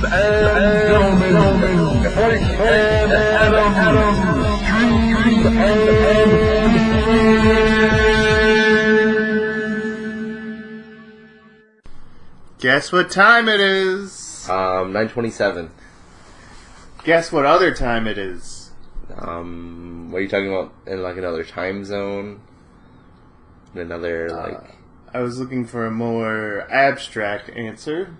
Guess what time it is? 9:27. Guess what other time it is? What are you talking about? In like another time zone? In another I was looking for a more abstract answer.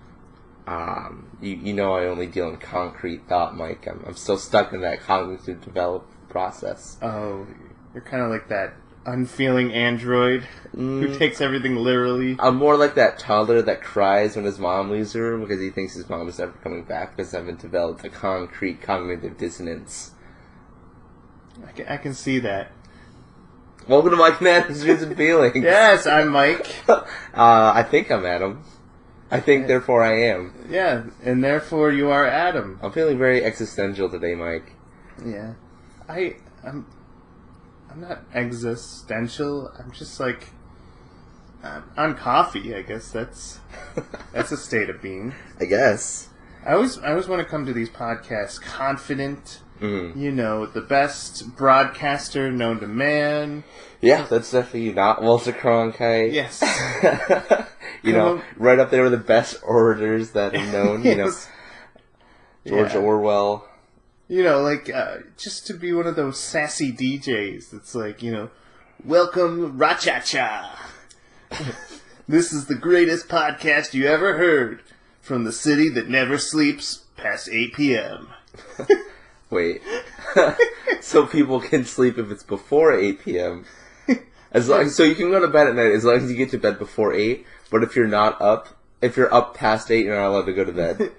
You know I only deal in concrete thought, Mike. I'm still stuck in that cognitive development process. Oh, you're kind of like that unfeeling android who takes everything literally. I'm more like that toddler that cries when his mom leaves the room because he thinks his mom is never coming back because I haven't developed a concrete cognitive dissonance. I can see that. Welcome to Mike and Adam's Dreams and Feelings. Yes, I'm Mike. I think I'm Adam. I think, therefore, I am. Yeah, and therefore you are Adam. I'm feeling very existential today, Mike. Yeah. I'm not existential. I'm just like... I'm on coffee, I guess. That's a state of being. I guess. I always want to come to these podcasts confident. Mm-hmm. You know, the best broadcaster known to man. Yeah, that's definitely not Walter Cronkite. Yes. You know, right up there with the best orators that are known. Yes. You know, George Orwell. You know, like, just to be one of those sassy DJs that's like, you know, welcome, Ra-cha-cha. This is the greatest podcast you ever heard from the city that never sleeps past 8 p.m. Wait. So people can sleep if it's before 8 p.m. So you can go to bed at night as long as you get to bed before 8, but if you're up past 8, you're not allowed to go to bed.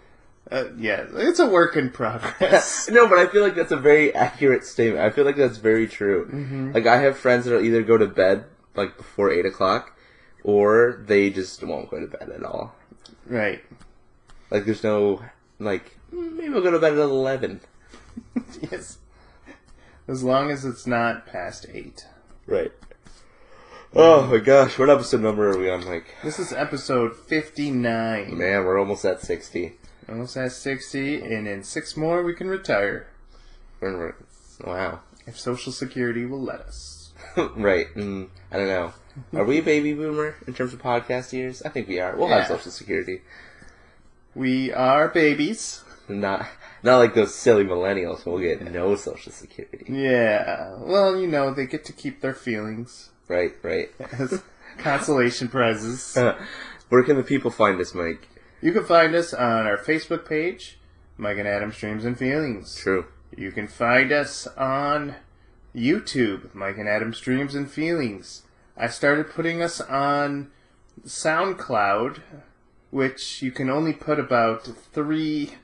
Yeah, it's a work in progress. No, but I feel like that's a very accurate statement. I feel like that's very true. Mm-hmm. Like, I have friends that'll either go to bed, like, before 8 o'clock, or they just won't go to bed at all. Right. Like, there's no, like, maybe I'll go to bed at 11. Yes. As long as it's not past 8. Right. Oh my gosh, what episode number are we on, Mike? This is episode 59. Man, we're almost at 60. Almost at 60, and in 6 more we can retire. Wow. If Social Security will let us. Right. I don't know. Are we a baby boomer in terms of podcast years? I think we are. We'll have Social Security. We are babies. Not like those silly millennials who will get no Social Security. Yeah. Well, you know, they get to keep their feelings. Right. As consolation prizes. Where can the people find us, Mike? You can find us on our Facebook page, Mike and Adam's Dreams and Feelings. True. You can find us on YouTube, Mike and Adam's Dreams and Feelings. I started putting us on SoundCloud, which you can only put about 3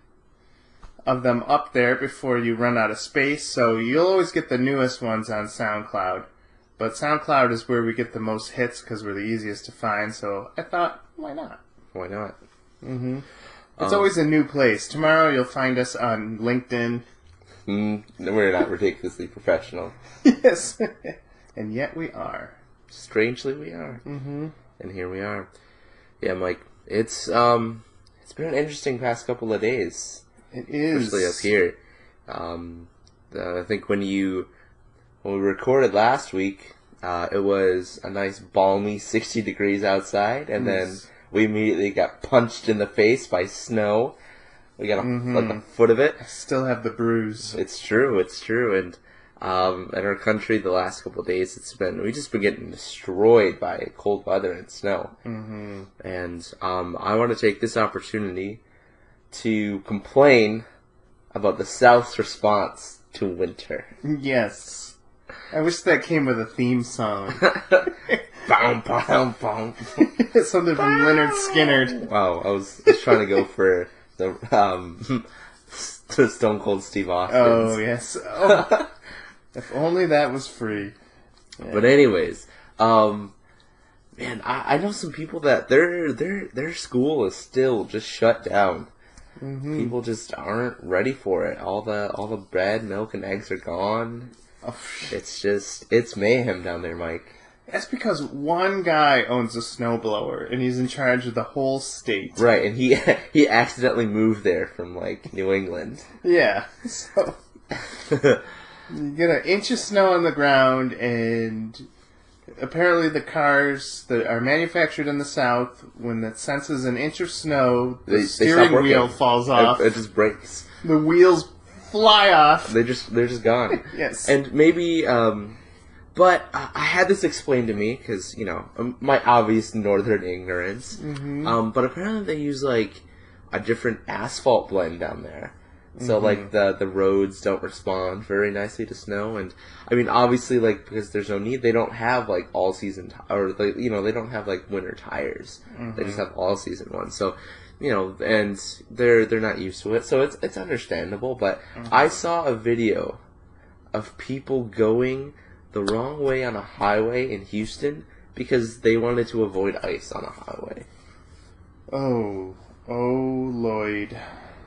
of them up there before you run out of space, so you'll always get the newest ones on SoundCloud. But SoundCloud is where we get the most hits because we're the easiest to find, so I thought, why not? Why not? Mm-hmm. It's always a new place. Tomorrow you'll find us on LinkedIn. We're not ridiculously professional. Yes. And yet we are. Strangely we are. Mm-hmm. And here we are. Yeah, Mike, it's been an interesting past couple of days. It is. Especially up here. I think when we recorded last week, it was a nice balmy 60 degrees outside, and then we immediately got punched in the face by snow. We got like a foot of it. I still have the bruise. It's true, and in our country the last couple of days we've just been getting destroyed by cold weather and snow. Mm-hmm. And I want to take this opportunity to complain about the South's response to winter. Yes. I wish that came with a theme song. Boom, boom, boom. Something from Leonard Skinner. Wow, I was trying to go for the Stone Cold Steve Austin. Oh, yes. Oh, if only that was free. Yeah. But anyways, man, I know some people that their school is still just shut down. Mm-hmm. People just aren't ready for it. All the bread, milk, and eggs are gone. Oh, it's mayhem down there, Mike. That's because one guy owns a snowblower, and he's in charge of the whole state. Right, and he accidentally moved there from, like, New England. Yeah, so... You get an inch of snow on the ground, and apparently the cars that are manufactured in the South, when it senses an inch of snow, the steering wheel falls off. It just breaks. The wheels fly off. They're just gone. Yes. And maybe, but I had this explained to me, because, you know, my obvious northern ignorance. Mm-hmm. But apparently they use, like, a different asphalt blend down there. So, like, the roads don't respond very nicely to snow, and, I mean, obviously, like, because there's no need, they don't have, like, all-season, or, like, you know, they don't have, like, winter tires. Mm-hmm. They just have all-season ones, so, you know, and they're not used to it, so it's understandable, but I saw a video of people going the wrong way on a highway in Houston because they wanted to avoid ice on a highway. Oh, Lloyd.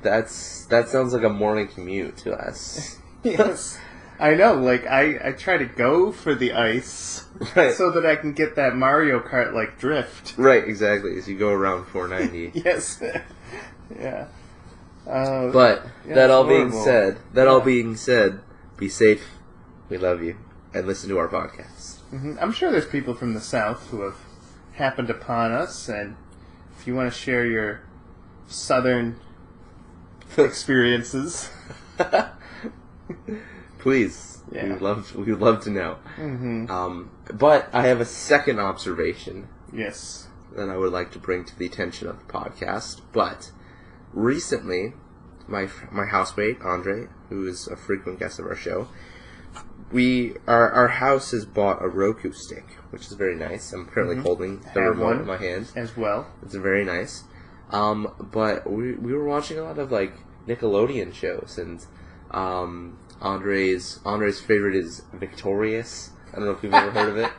That sounds like a morning commute to us. Yes. I know, like, I try to go for the ice so that I can get that Mario Kart-like drift. Right, exactly, as you go around 490. Yes. Yeah. But, that all being said, be safe, we love you, and listen to our podcasts. Mm-hmm. I'm sure there's people from the South who have happened upon us, and if you want to share your Southern experiences, please. Yeah. We would love to know. Mm-hmm. But I have a second observation. Yes. That I would like to bring to the attention of the podcast. But recently, my housemate Andre, who is a frequent guest of our show, our house has bought a Roku stick, which is very nice. I'm currently holding the remote in my hand as well. It's very nice. But we were watching a lot of, like, Nickelodeon shows, and Andre's favorite is Victorious. I don't know if you've ever heard of it.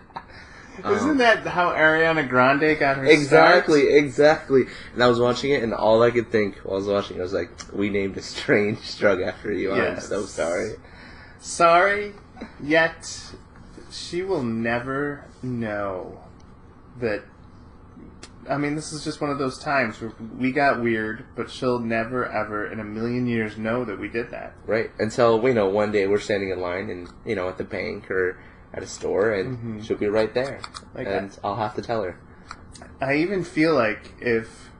Isn't that how Ariana Grande got her start? Exactly. And I was watching it, and all I could think while I was watching it was like, we named a strange drug after you. Yes. I'm so sorry. Sorry, yet she will never know that. I mean, this is just one of those times where we got weird, but she'll never, ever in a million years know that we did that. Right. Until, one day we're standing in line and, at the bank or at a store, and she'll be right there. And I'll have to tell her. I even feel like if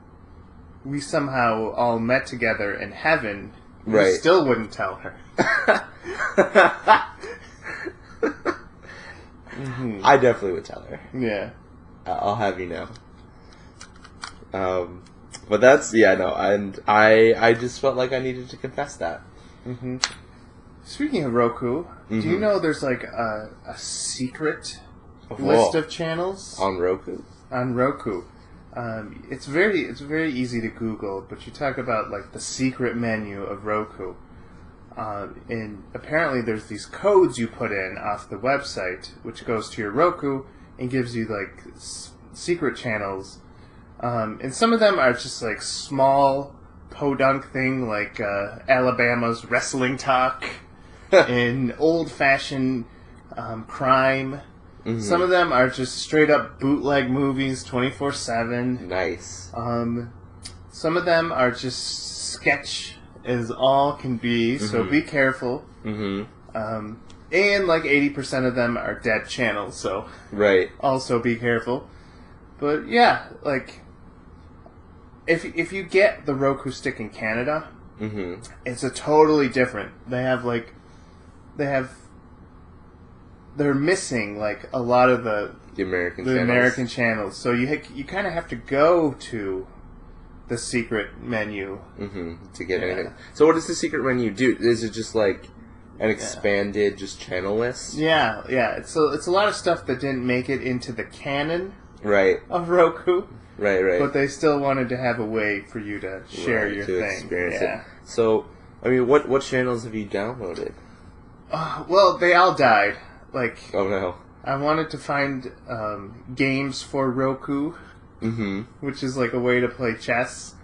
we somehow all met together in heaven, we still wouldn't tell her. I definitely would tell her. Yeah. I'll have you know. But that's, and I just felt like I needed to confess that. Mm-hmm. Speaking of Roku, do you know there's like a secret list of channels? On Roku? On Roku. It's very easy to Google, but you talk about like the secret menu of Roku. And apparently there's these codes you put in off the website, which goes to your Roku and gives you like secret channels. And some of them are just like small podunk thing, like Alabama's Wrestling Talk and old-fashioned crime. Mm-hmm. Some of them are just straight-up bootleg movies, 24/7. Nice. Some of them are just sketch as all can be, so be careful. Mm-hmm. And like 80% of them are dead channels, so also be careful. But yeah, like if you get the Roku stick in Canada, it's a totally different. They're missing like a lot of the American channels. So you kind of have to go to the secret menu to get anything. So what does the secret menu do? Is it just like an expanded just channel list? Yeah. It's a lot of stuff that didn't make it into the canon of Roku. Right. But they still wanted to have a way for you to share your thing. Experience it. So, I mean, what channels have you downloaded? Well, they all died. Like, oh no. I wanted to find games for Roku, which is like a way to play chess,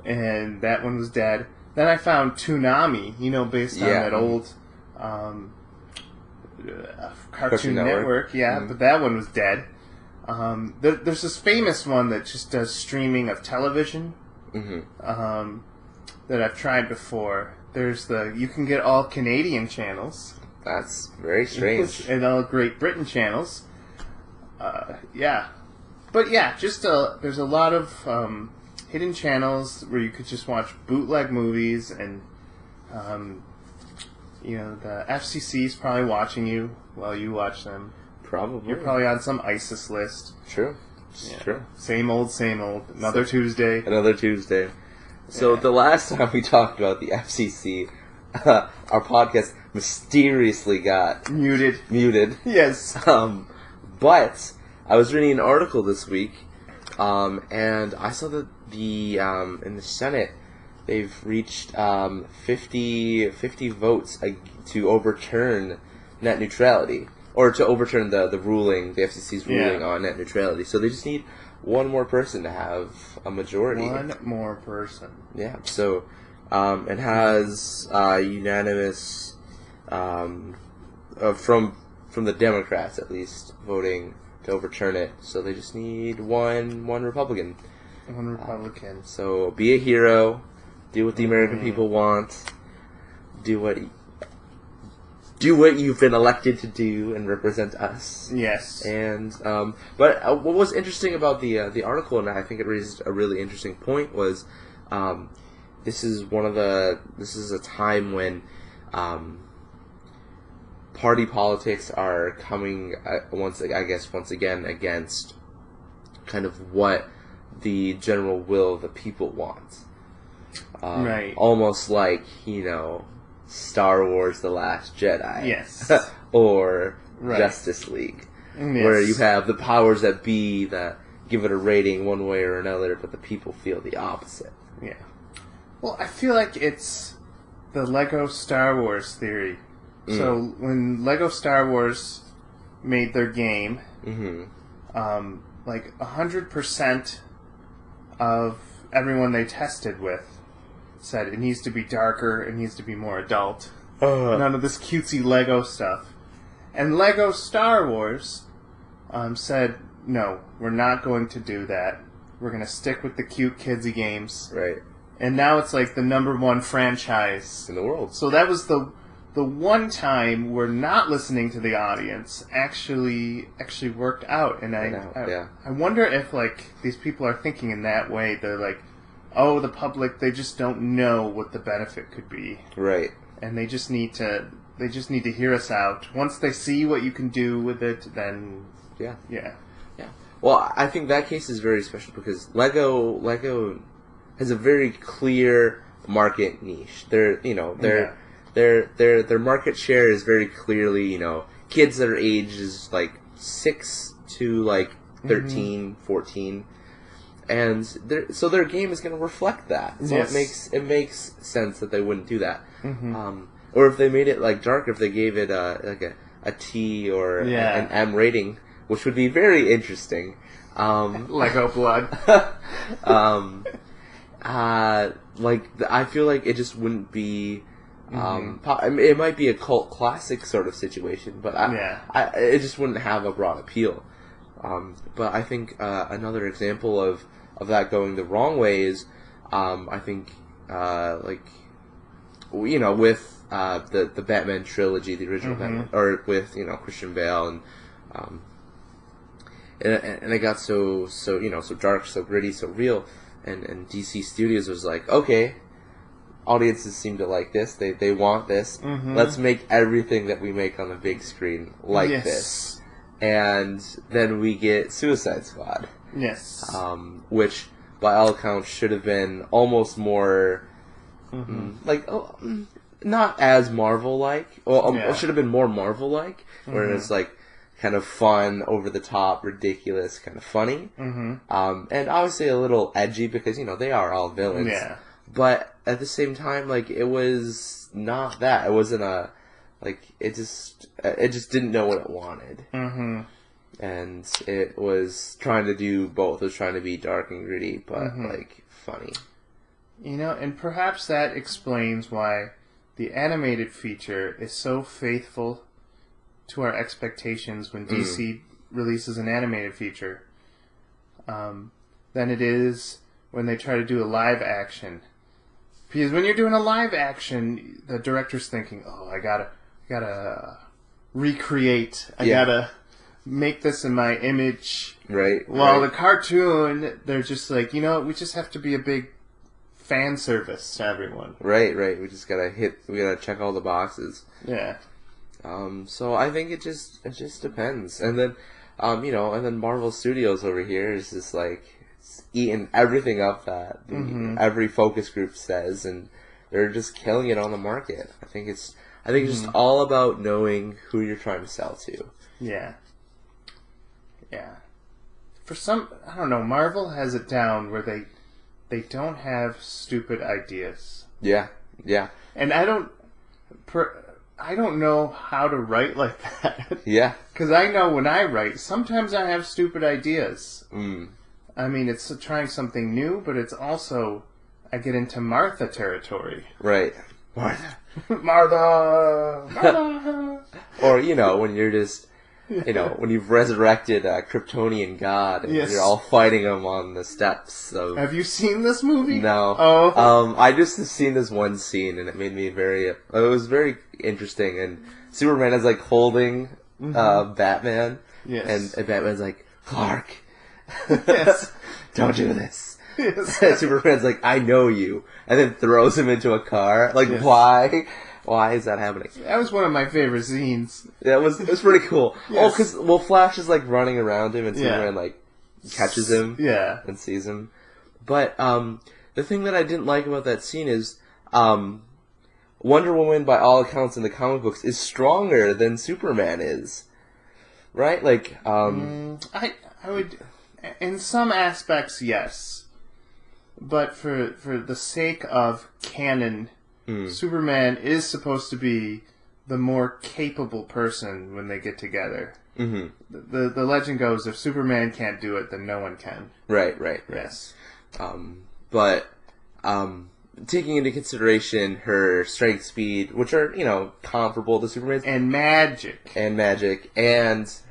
and that one was dead. Then I found Toonami, based on that old Cartoon Network. Yeah, but that one was dead. There's this famous one that just does streaming of television. That I've tried before. There's you can get all Canadian channels. That's very strange. And all Great Britain channels. Yeah. But yeah, just there's a lot of hidden channels where you could just watch bootleg movies, and the FCC's probably watching you while you watch them. Probably. You're probably on some ISIS list. True. Yeah. True. Same old, same old. Another Tuesday. Another Tuesday. So the last time we talked about the FCC, our podcast mysteriously got muted. Yes. But I was reading an article this week, and I saw that in the Senate they've reached 50 votes to overturn net neutrality, or to overturn the ruling, the FCC's ruling on net neutrality. So they just need one more person to have a majority. One more person. Yeah. So it has unanimous from the Democrats at least voting to overturn it. So they just need one Republican. One Republican. So be a hero. Do what the American people want. Do what you've been elected to do and represent us. Yes. And but what was interesting about the article, and I think it raised a really interesting point, was this is a time when party politics are coming once again against kind of what the general will of the people want. Right. Almost like, Star Wars: The Last Jedi. Yes. Or Justice League. Yes. Where you have the powers that be that give it a rating one way or another, but the people feel the opposite. Yeah. Well, I feel like it's the Lego Star Wars theory. So when Lego Star Wars made their game, like 100% of everyone they tested with said it needs to be darker, it needs to be more adult. None of this cutesy Lego stuff. And Lego Star Wars said, no, we're not going to do that. We're going to stick with the cute kidsy games. Right. And now it's like the #1 franchise in the world. So that was the one time where not listening to the audience actually worked out. And I wonder if like these people are thinking in that way. They're like, oh, the public, they just don't know what the benefit could be. Right. And they just need to hear us out. Once they see what you can do with it, then yeah. Well, I think that case is very special because Lego has a very clear market niche. Their market share is very clearly, kids that are ages like 6 to like 13, 14. And so their game is going to reflect that. So it makes sense that they wouldn't do that. Or if they made it like dark, if they gave it a T or an M rating, which would be very interesting. Lego blood. I feel like it just wouldn't be. It might be a cult classic sort of situation, but it just wouldn't have a broad appeal. But I think another example of that going the wrong way is, I think, with the Batman trilogy, the original Batman, or with Christian Bale, and it got so dark, so gritty, so real, and DC Studios was like, okay, audiences seem to like this, they want this, let's make everything that we make on the big screen like this. And then we get Suicide Squad. Yes. Which, by all accounts, should have been almost more, not as Marvel-like. Well, should have been more Marvel-like, where it's like kind of fun, over-the-top, ridiculous, kind of funny. And obviously a little edgy because, they are all villains. Yeah. But at the same time, it was not that. It wasn't a... it just didn't know what it wanted. And it was trying to do both. It was trying to be dark and gritty, but, funny. And perhaps that explains why the animated feature is so faithful to our expectations when DC releases an animated feature than it is when they try to do a live action. Because when you're doing a live action, the director's thinking, "Oh, I gotta recreate. I gotta make this in my image." Right. While the cartoon, they're just like, we just have to be a big fan service to everyone. Right. We just gotta check all the boxes. Yeah. So I think it just depends. And then, and then Marvel Studios over here is just like eating everything up that every focus group says, and they're just killing it on the market. I think it's just all about knowing who you're trying to sell to. Yeah. Yeah. For some, I don't know, Marvel has it down where they don't have stupid ideas. Yeah. And I don't know how to write like that. Yeah. Because I know when I write, sometimes I have stupid ideas. I mean, it's trying something new, but it's also, I get into Martha territory. Right. Martha. Martha! Or, when you're just, when you've resurrected a Kryptonian god and you're all fighting him on the steps of... Have you seen this movie? No. Oh. I just have seen this one scene and it made me it was very interesting, and Superman is like holding Batman. Yes. And Batman's like, "Clark, yes. don't do this." Yes. And Superman's like, "I know you," and then throws him into a car. Like, yes. Why? Why is that happening? That was one of my favorite scenes. Yeah, it was pretty cool. Yes. Oh, because Flash is like running around him, and Superman like catches him, and sees him. But the thing that I didn't like about that scene is Wonder Woman, by all accounts in the comic books, is stronger than Superman is, right? Like, I would, in some aspects, yes, but for the sake of canon. Superman is supposed to be the more capable person when they get together. Mm-hmm. The legend goes, if Superman can't do it, then no one can. Right. Yes. But taking into consideration her strength, speed, which are, comparable to Superman's. And magic. And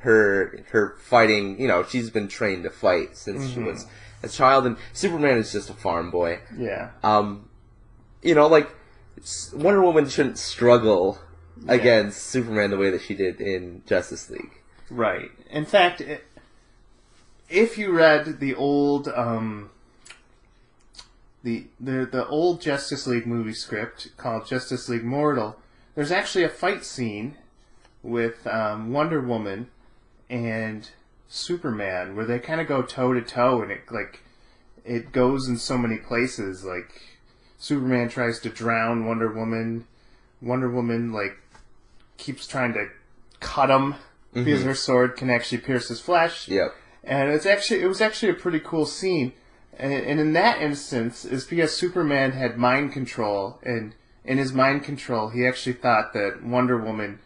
her fighting, she's been trained to fight since she was a child, and Superman is just a farm boy. Yeah. Wonder Woman shouldn't struggle against Superman the way that she did in Justice League. Right. In fact, if you read the old the old Justice League movie script called Justice League Mortal, there's actually a fight scene with Wonder Woman and Superman where they kind of go toe to toe, and it goes in so many places. Like, Superman tries to drown Wonder Woman. Wonder Woman, keeps trying to cut him because her sword can actually pierce his flesh. Yep. And it was actually a pretty cool scene. And in that instance, is because Superman had mind control, and in his mind control, he actually thought that Wonder Woman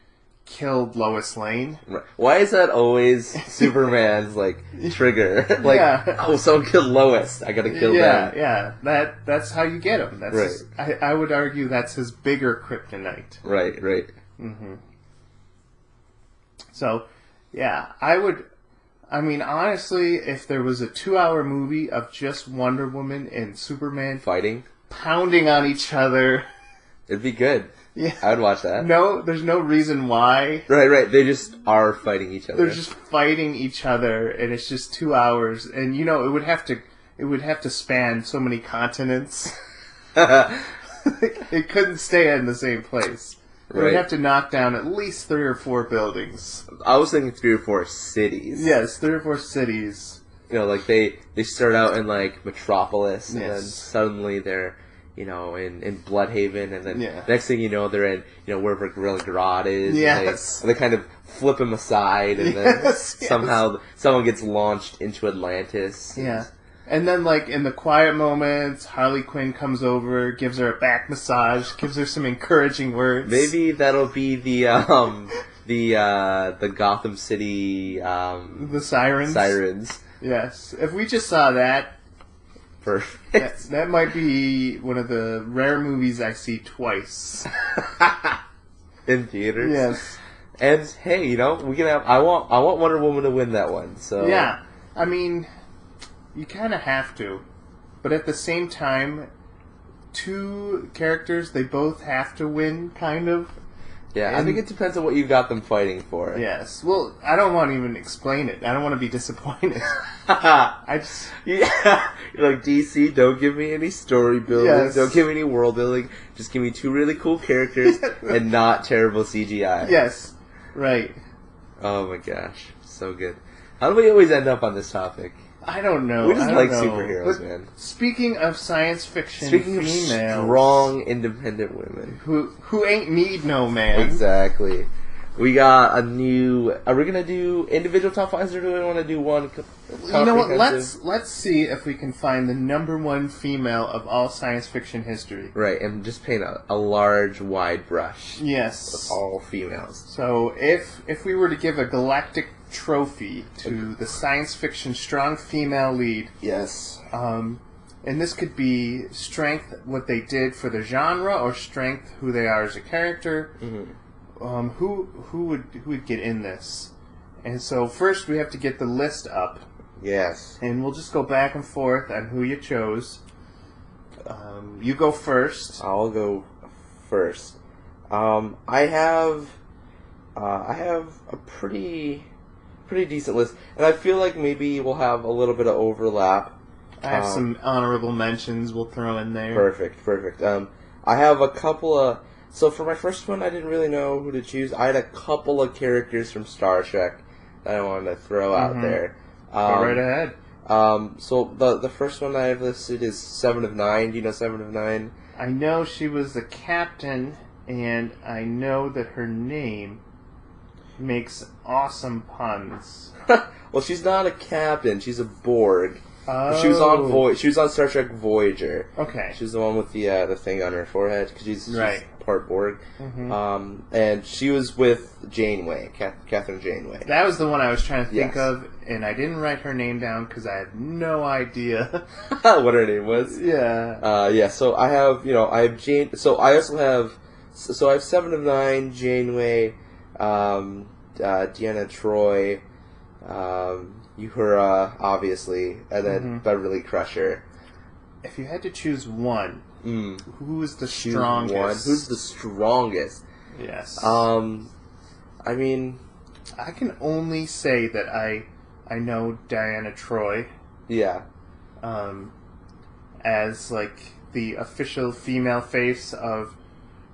killed Lois Lane. Right. Why is that always Superman's trigger? Oh, someone killed Lois, I gotta kill them. Yeah, that's how you get him. That's right. I would argue that's his bigger kryptonite. Right. Mm-hmm. So, yeah, honestly, if there was a 2-hour movie of just Wonder Woman and Superman fighting, pounding on each other, it'd be good. Yeah. I would watch that. No, there's no reason why. Right. They just are fighting each other. They're just fighting each other, and it's just 2 hours. And it would have to span so many continents. It couldn't stay in the same place. Right. It would have to knock down at least 3 or 4 buildings. I was thinking 3 or 4 cities. Yes, 3 or 4 cities. They start out in Metropolis, and then suddenly they're in Bloodhaven, and then next thing you know, they're in, wherever Gorilla Grodd is. Yes. And they kind of flip him aside, and then somehow someone gets launched into Atlantis. Yeah. And then, in the quiet moments, Harley Quinn comes over, gives her a back massage, gives her some encouraging words. Maybe that'll be the Gotham City, the Sirens. Sirens. Yes. If we just saw that, perfect. That might be one of the rare movies I see twice. In theaters? Yes. And hey, you know, we can have. I want Wonder Woman to win that one. So yeah, I mean, you kind of have to, but at the same time, two characters they both have to win, kind of. yeah. I think it depends on what you've got them fighting for. Yes. Well, I don't want to even explain it. I don't want to be disappointed. I just Yeah, you're like DC. Don't give me any story building. Yes. Don't give me any world building. Just give me two really cool characters and not terrible CGI. yes, right. Oh my gosh, so good. How do we always end up on this topic? I don't know. We just I don't like know. superheroes, But man. Speaking of science fiction, Speaking of females strong, independent women. who ain't need no man. Exactly. We got a new. Are we gonna do individual top fives, or do we want to do one? You know what? comprehensive? Let's see if we can find the number one female of all science fiction history. Right, and just paint a large, wide brush. Yes. All females. So if we were to give a galactic trophy to the science fiction strong female lead, Yes. and this could be strength, what they did for the genre, or strength, who they are as a character. Mm-hmm. Who would get in this? And so first we have to get the list up, Yes. and we'll just go back and forth on who you chose. You go first. I'll go first. I have a pretty decent list, and I feel like maybe we'll have a little bit of overlap. I have some honorable mentions we'll throw in there. Perfect. I have a couple of. So for my first one, I didn't really know who to choose. I had a couple of characters from Star Trek that I wanted to throw out there. Go right ahead. So the first one I have listed is 7 of 9. Do you know 7 of 9? I know she was the captain, and I know that her name makes awesome puns. Well, she's not a captain. She's a Borg. Oh. She was on She was on Star Trek Voyager. Okay. She's the one with the thing on her forehead because she's Right. part Borg. Mhm. And she was with Janeway, Catherine Janeway. That was the one I was trying to think Yes. of, and I didn't write her name down because I had no idea. What her name was? Yeah. Yeah. So I have I have Jane. So I also have I have 7 of 9, Janeway, Deanna Troi, Uhura, obviously, and then Beverly Crusher. If you had to choose one, who is the Choose strongest? one. Who's the strongest? Yes. I mean, I can only say that I know Diana Troy yeah. as like the official female face of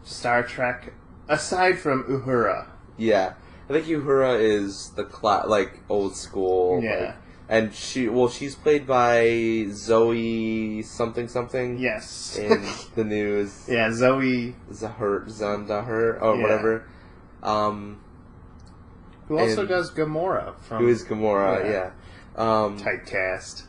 Star Trek, aside from Uhura. Yeah. I think Uhura is the old school. Yeah. Like, and she's played by Zoe something. Yes. In the news. Yeah, Zoe. Zandahar or Yeah. whatever. Who also and- does Gamora from Who is Gamora? Yeah. Typecast.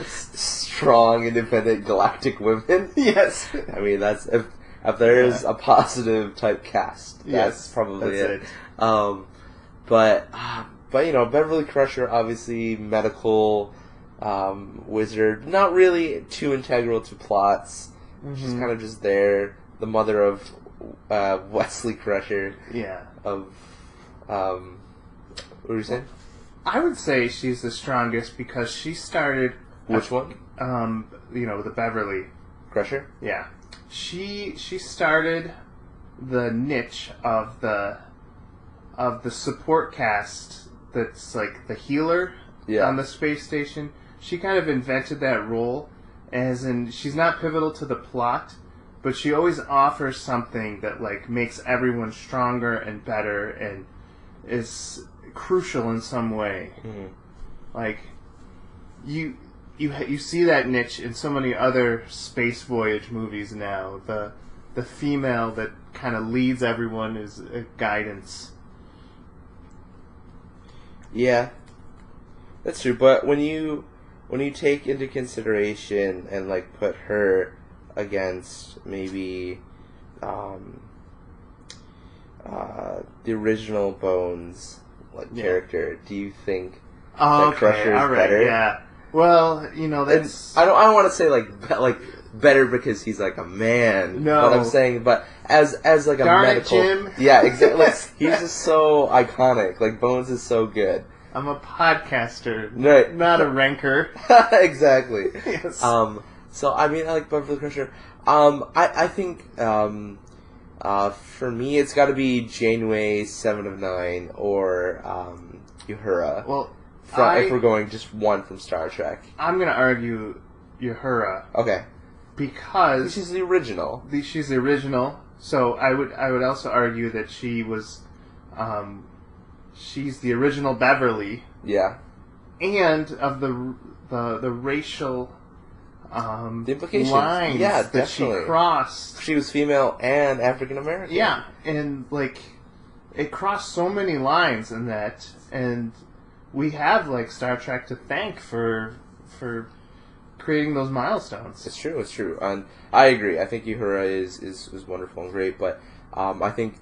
Strong, independent, galactic women. Yes. I mean, that's if there is a positive typecast, that's Yes, probably that's it. But Beverly Crusher, obviously medical wizard, not really too integral to plots. She's kind of just there. The mother of Wesley Crusher. Yeah. Of what were you saying? I would say she's the strongest because she started. Which one? The Beverly. Crusher? Yeah. She started the niche of the support cast that's like the healer on the space station. She kind of invented that role, as in she's not pivotal to the plot, but she always offers something that like makes everyone stronger and better and is crucial in some way. Like you see that niche in so many other space voyage movies now. The female that kind of leads everyone is a guidance. Yeah, that's true. But when you take into consideration and like put her against maybe the original Bones character, do you think that Crusher is better? Yeah. Well, you know, that's... I don't want to say like better because he's like a man. No. But I'm saying, but as like a Darn medical... it, Jim. Yeah, exactly. Like, he's just so iconic. Like, Bones is so good. I'm a podcaster, Right. not a ranker. Exactly. Yes. So, I mean, I like Beverly Crusher. I think, for me, it's got to be Janeway, 7 of 9, or, Uhura. Well, if we're going just one from Star Trek. I'm going to argue Uhura. Okay. Because... She's the original. She's the original. So I would also argue that she was... she's the original Beverly. Yeah. And of the racial... the implications. lines that she crossed. She was female and African American. Yeah, and like it crossed so many lines in that, and we have like Star Trek to thank for creating those milestones. It's true, and I agree. I think Uhura is wonderful and great, but I think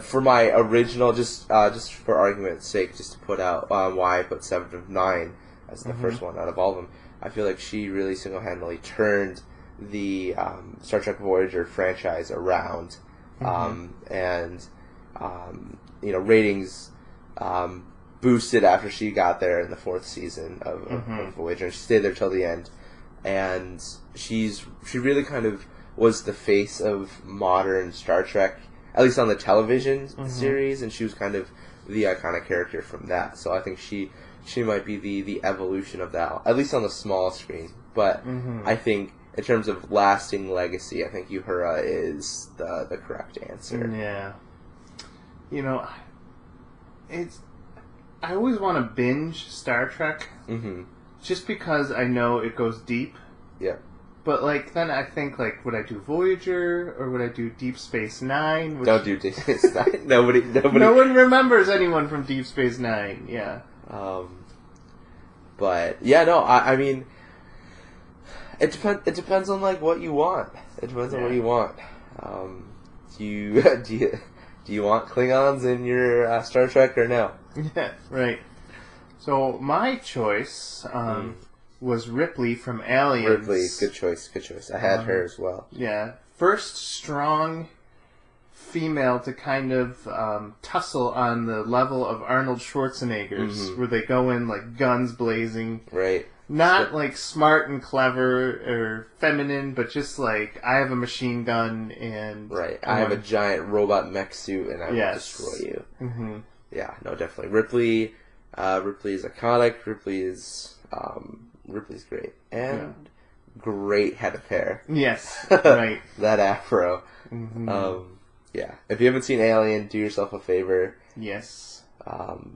for my original, just for argument's sake, just to put out why I put 7 of 9 as the first one out of all of them. I feel like she really single-handedly turned the Star Trek Voyager franchise around, and ratings boosted after she got there in the 4th season of Voyager. She stayed there till the end, and she really kind of was the face of modern Star Trek, at least on the television series, and she was kind of the iconic character from that. So I think she might be the evolution of that, at least on the small screen. But I think in terms of lasting legacy, I think Uhura is the correct answer. Yeah. You know, I always want to binge Star Trek, just because I know it goes deep. Yeah. But like then I think like, would I do Voyager or would I do Deep Space Nine? Don't do Deep Space Nine. Nobody. No one remembers anyone from Deep Space Nine. Yeah. But yeah, no. I mean, it depends on like what you want. It depends on what you want. Do you want Klingons in your Star Trek or no? Yeah, right. So my choice was Ripley from Aliens. Ripley, good choice. I had her as well. Yeah, first strong female to kind of tussle on the level of Arnold Schwarzenegger's, where they go in like guns blazing. Right. Not like smart and clever or feminine, but just like, I have a machine gun and... Right. I have a giant robot mech suit and I will destroy you. Mm-hmm. Yeah, no, definitely. Ripley is iconic. Ripley's great. And great head of hair. Yes, right. That afro. Mm-hmm. Yeah. If you haven't seen Alien, do yourself a favor. Yes.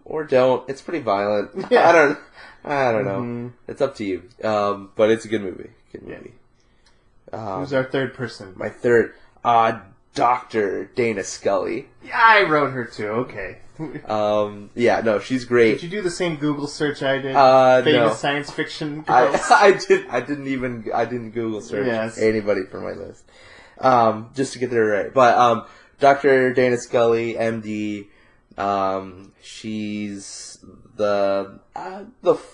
Or don't. It's pretty violent. Yeah. I don't know. It's up to you. But it's a good movie. Who's our third person? My third, Dr. Dana Scully. Yeah, I wrote her too. Okay. Yeah, no, she's great. Did you do the same Google search I did? No. Science fiction girls? I didn't Google search anybody for my list. Just to get there right. But, Dr. Dana Scully, MD, she's the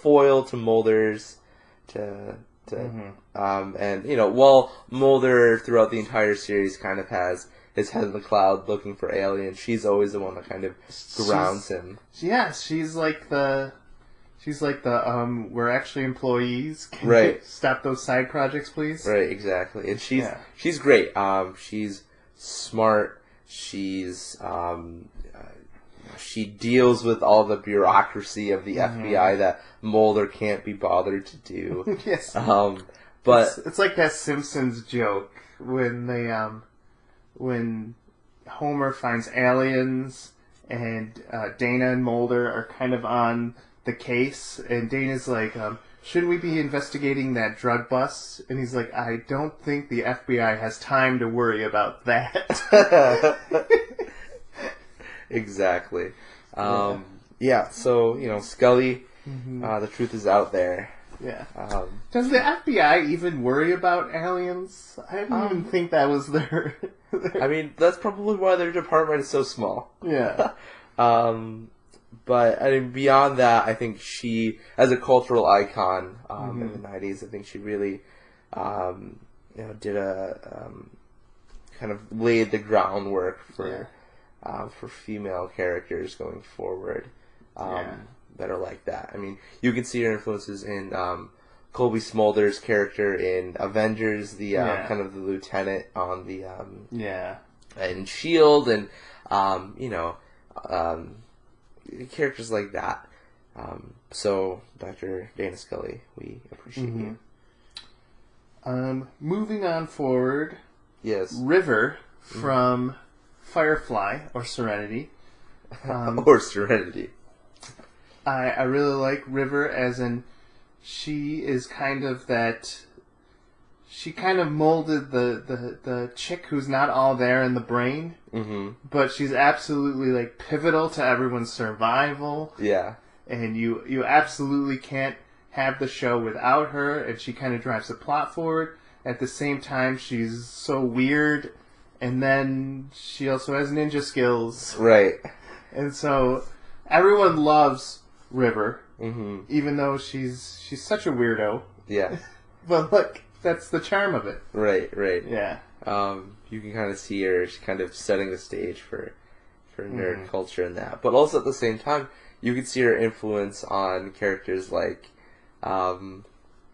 foil to Mulder's and while Mulder throughout the entire series kind of has his head in the cloud looking for aliens, she's always the one that kind of grounds him. Yeah, she's like the we're actually employees. Can right. you stop those side projects, please? Right, exactly. And she's great. She's smart. She's she deals with all the bureaucracy of the FBI that Mulder can't be bothered to do. Yes. But it's like that Simpsons joke when they when Homer finds aliens and Dana and Mulder are kind of on the case, and Dana's like, shouldn't we be investigating that drug bust? And he's like, I don't think the FBI has time to worry about that. Exactly. Yeah, so, Scully, the truth is out there. Yeah. Does the FBI even worry about aliens? I didn't even think that was their... I mean, that's probably why their department is so small. Yeah. But I mean, beyond that, I think she, as a cultural icon in the 90s, I think she really, did kind of laid the groundwork for female characters going forward that are like that. I mean, you can see her influences in Colby Smolder's character in Avengers, the kind of the lieutenant on the in Shield, and characters like that. So, Dr. Dana Scully, we appreciate you. Moving on forward. Yes. River from Firefly or Serenity. Or Serenity. I really like River as in she is kind of that. She kind of molded the chick who's not all there in the brain, but she's absolutely like pivotal to everyone's survival. Yeah, and you absolutely can't have the show without her, and she kind of drives the plot forward. At the same time, she's so weird, and then she also has ninja skills. Right. And so everyone loves River, even though she's such a weirdo. Yeah. But look, that's the charm of it. Right. Yeah. You can kind of see her kind of setting the stage for nerd culture and that. But also at the same time, you can see her influence on characters like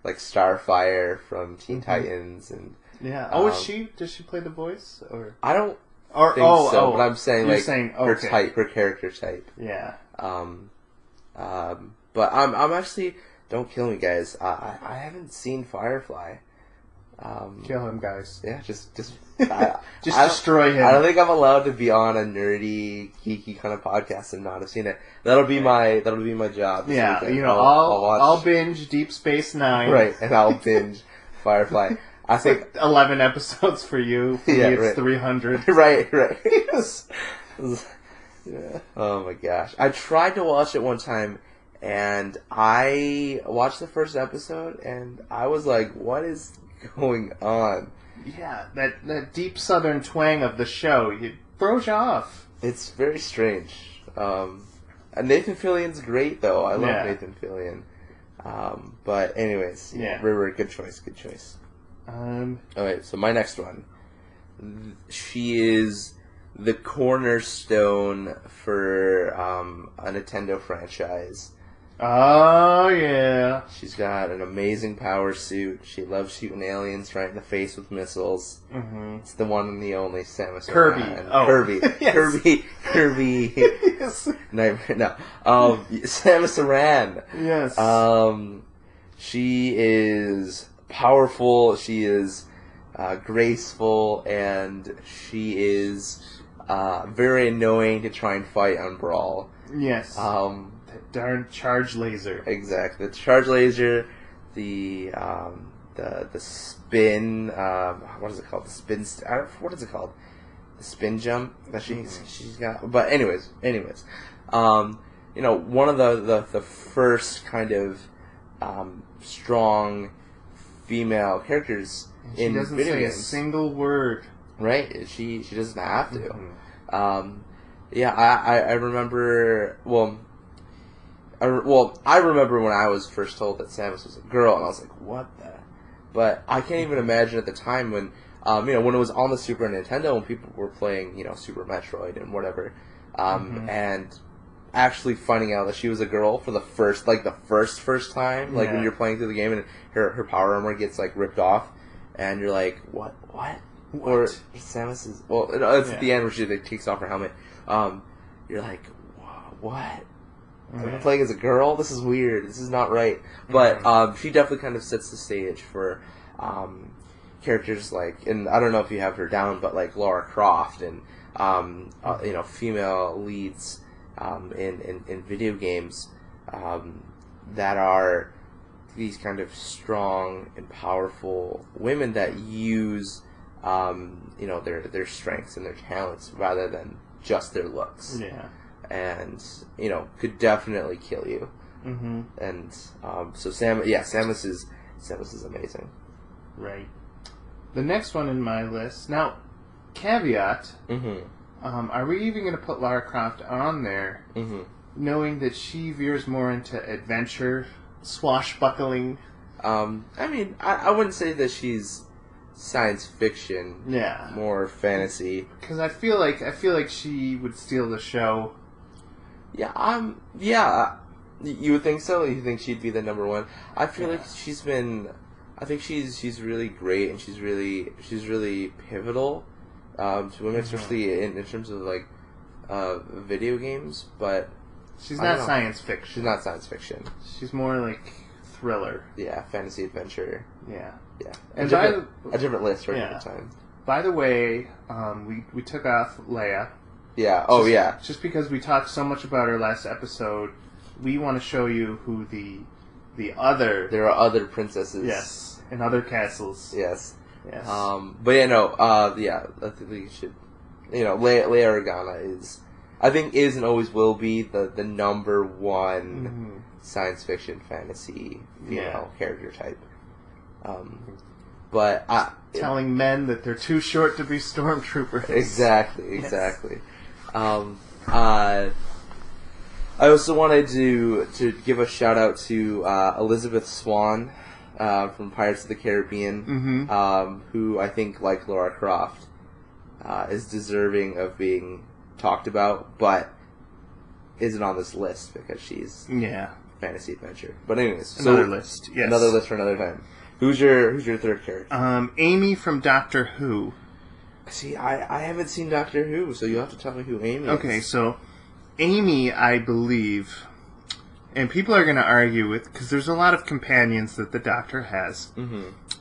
Starfire from Teen Titans and does she play the voice or I don't think so, but I'm saying her type, her character type. Yeah. But I'm actually, don't kill me, guys. I haven't seen Firefly. Kill him, guys. Yeah, just destroy him. I don't think I'm allowed to be on a nerdy, geeky kind of podcast and not have seen it. That'll be my job. Yeah, I'll binge Deep Space Nine. Right, and I'll binge Firefly. I think 11 episodes for you. For me, it's 300. Right. Yeah. Oh my gosh! I tried to watch it one time, and I watched the first episode, and I was like, "What is going on?" Yeah, that deep southern twang of the show, it throws you off. It's very strange. And Nathan Fillion's great, though. I love Nathan Fillion. But anyways, River, good choice. Alright, so my next one. She is the cornerstone for a Nintendo franchise. Oh, yeah. She's got an amazing power suit. She loves shooting aliens right in the face with missiles. It's the one and the only Samus Kirby. Aran. Oh. Kirby. Yes. Kirby. Yes. Nightmare. No. Samus Aran. Yes. She is powerful. She is graceful, and she is very annoying to try and fight on Brawl. Yes. That darn charge laser. Exactly. The charge laser, the spin, what is it called? The spin, what is it called? The spin jump that she's got. But anyways, one of the first kind of strong female characters in video games. She doesn't say a single word. Right? She doesn't have to. I remember. I remember when I was first told that Samus was a girl, and I was like, "What the?" But I can't even imagine at the time when, when it was on the Super Nintendo, when people were playing, Super Metroid and whatever, and actually finding out that she was a girl for the first time, when you're playing through the game and her power armor gets ripped off, and you're like, "What?" Or Samus is it's at the end where she takes off her helmet. You're like, "What?" I'm playing as a girl? This is weird. This is not right. But she definitely kind of sets the stage for characters and I don't know if you have her down, but Lara Croft and female leads in video games that are these kind of strong and powerful women that use their strengths and their talents rather than just their looks. Yeah. And could definitely kill you. And so Samus is amazing. Right. The next one in my list now, caveat. Are we even going to put Lara Croft on there? knowing that she veers more into adventure, swashbuckling. I mean, I wouldn't say that she's science fiction. Yeah. More fantasy. Because I feel like she would steal the show. Yeah, yeah. You would think so? You think she'd be the number one? I feel like she's been. I think she's really great, and she's really pivotal to women, especially in terms of like video games. But she's not science fiction. She's not science fiction. She's more like thriller. Yeah, fantasy adventure. Yeah, yeah. And a different list right at the time. By the way, we took off Leia. Yeah. Oh, yeah. Just because we talked so much about her last episode, we want to show you who the other. There are other princesses. Yes, in other castles. Yes. Yes. But yeah, no. Yeah, I think we should. Leia Organa is and always will be the number one science fiction fantasy female character type. But telling men that they're too short to be stormtroopers. Exactly. I also wanted to give a shout out to Elizabeth Swann from Pirates of the Caribbean, who I think, like Lara Croft, is deserving of being talked about, but isn't on this list because she's fantasy adventure. But anyways, another list. Yes, another list for another time. Who's your third character? Amy from Doctor Who. See, I haven't seen Doctor Who, so you have to tell me who Amy is. Okay, so Amy, I believe, and people are going to argue with, because there's a lot of companions that the Doctor has.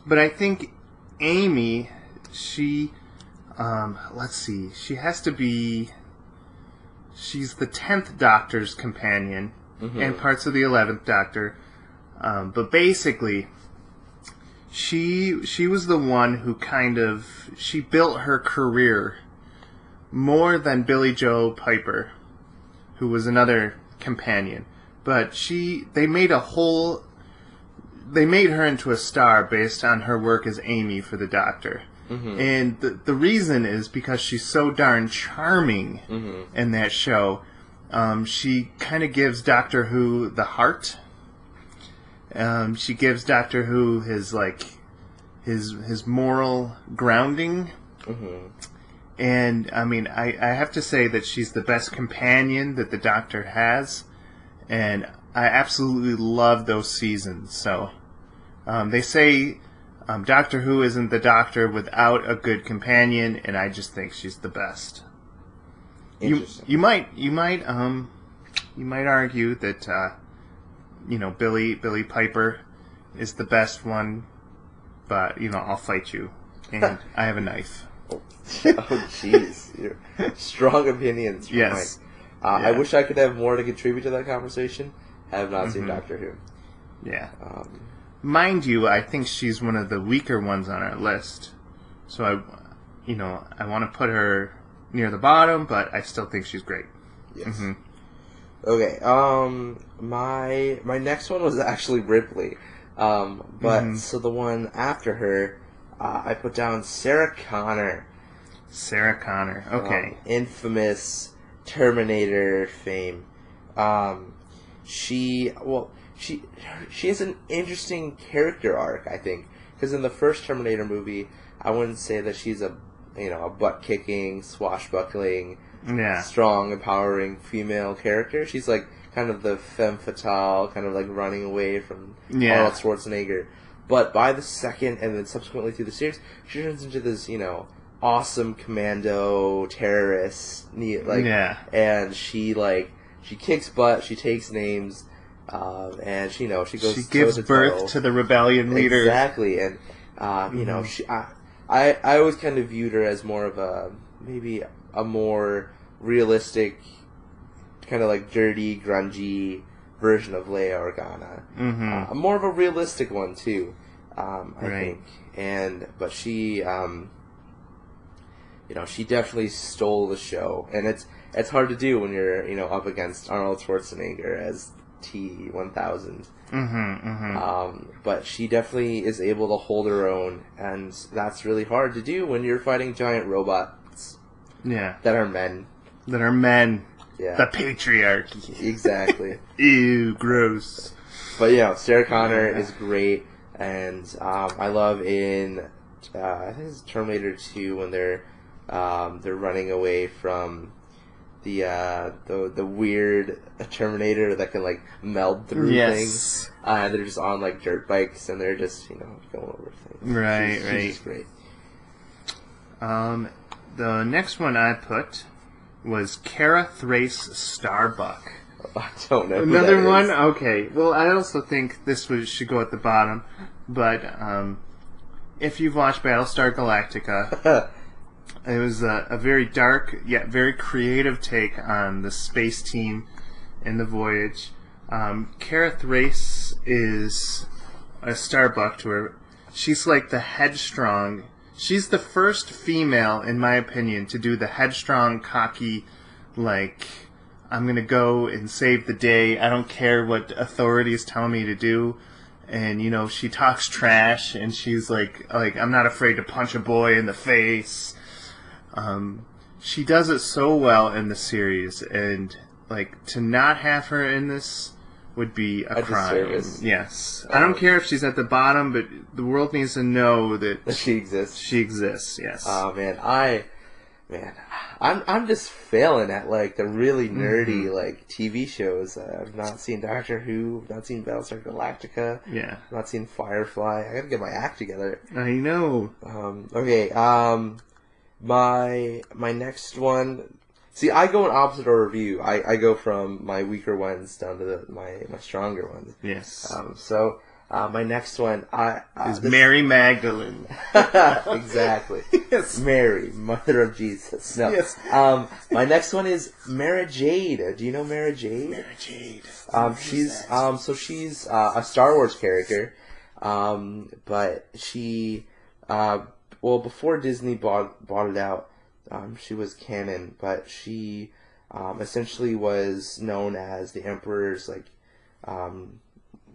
But I think Amy, she, let's see, she has to be, she's the 10th Doctor's companion, and parts of the 11th Doctor. But basically, she was the one who she built her career more than Billie Joe Piper, who was another companion. But they made her into a star based on her work as Amy for the Doctor. And the reason is because she's so darn charming in that show. She kind of gives Doctor Who the heart. She gives Doctor Who his moral grounding. And, I mean, I have to say that she's the best companion that the Doctor has. And I absolutely love those seasons. So, they say Doctor Who isn't the Doctor without a good companion, and I just think she's the best. Interesting. You might argue that Billie Piper is the best one, but I'll fight you, and I have a knife. Oh jeez, strong opinions. From yes. Mike. I wish I could have more to contribute to that conversation. I have not seen Doctor Who. Yeah. Mind you, I think she's one of the weaker ones on our list. So I want to put her near the bottom, but I still think she's great. Yes. Okay. My next one was actually Ripley. But so the one after her, I put down Sarah Connor. Sarah Connor. Okay. Infamous Terminator fame. She has an interesting character arc, I think, because in the first Terminator movie, I wouldn't say that she's a butt-kicking, swashbuckling, strong, empowering female character. She's like kind of the femme fatale, kind of like running away from Arnold Schwarzenegger. But by the second, and then subsequently through the series, she turns into this, awesome commando terrorist, and she kicks butt, she takes names, and she goes. She gives birth to the rebellion leader. Exactly, and I always kind of viewed her as more of maybe a more realistic, kind of like dirty, grungy version of Leia Organa. More of a realistic one too, I think. But she, she definitely stole the show, and it's hard to do when you're up against Arnold Schwarzenegger as T-1000. But she definitely is able to hold her own, and that's really hard to do when you're fighting giant robots. Yeah. That are men. Yeah. The patriarchy. Exactly. Ew, gross. But Sarah Connor is great, and I love in I think it's Terminator 2 when they're running away from the weird Terminator that can like meld through things. They're just on like dirt bikes and they're just going over things. Right, She's just great. The next one I put was Kara Thrace Starbuck. I don't know. Another one? Okay. Well, I also think this should go at the bottom, but if you've watched Battlestar Galactica, it was a very dark yet very creative take on the space team and the voyage. Kara Thrace is a Starbuck to her. She's like the headstrong. She's the first female, in my opinion, to do the headstrong, cocky, like, I'm going to go and save the day. I don't care what authority is telling me to do. And, she talks trash, and she's like, I'm not afraid to punch a boy in the face. She does it so well in the series, and, to not have her in this would be a crime. Disservice. Yes. I don't care if she's at the bottom, but the world needs to know that she exists. She exists, yes. Oh, man. I'm just failing at the really nerdy TV shows. I've not seen Doctor Who. I've not seen Battlestar Galactica. Yeah. I've not seen Firefly. I gotta get my act together. I know. Okay. My next one. See, I go in opposite order of you. I go from my weaker ones down to my stronger ones. Yes. My next one is Mary Magdalene. Exactly. Yes. Mary, Mother of Jesus. No. Yes. My next one is Mara Jade. Do you know Mara Jade? Mara Jade. She's a Star Wars character. But she before Disney bought it out, she was canon, but she essentially was known as the Emperor's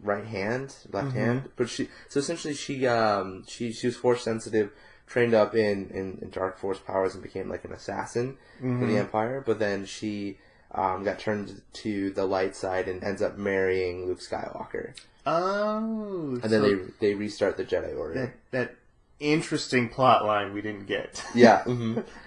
right hand, left hand. But she was force sensitive, trained up in dark force powers, and became an assassin for the Empire. But then she got turned to the light side and ends up marrying Luke Skywalker. Oh, and then they restart the Jedi Order. That interesting plot line we didn't get. Yeah.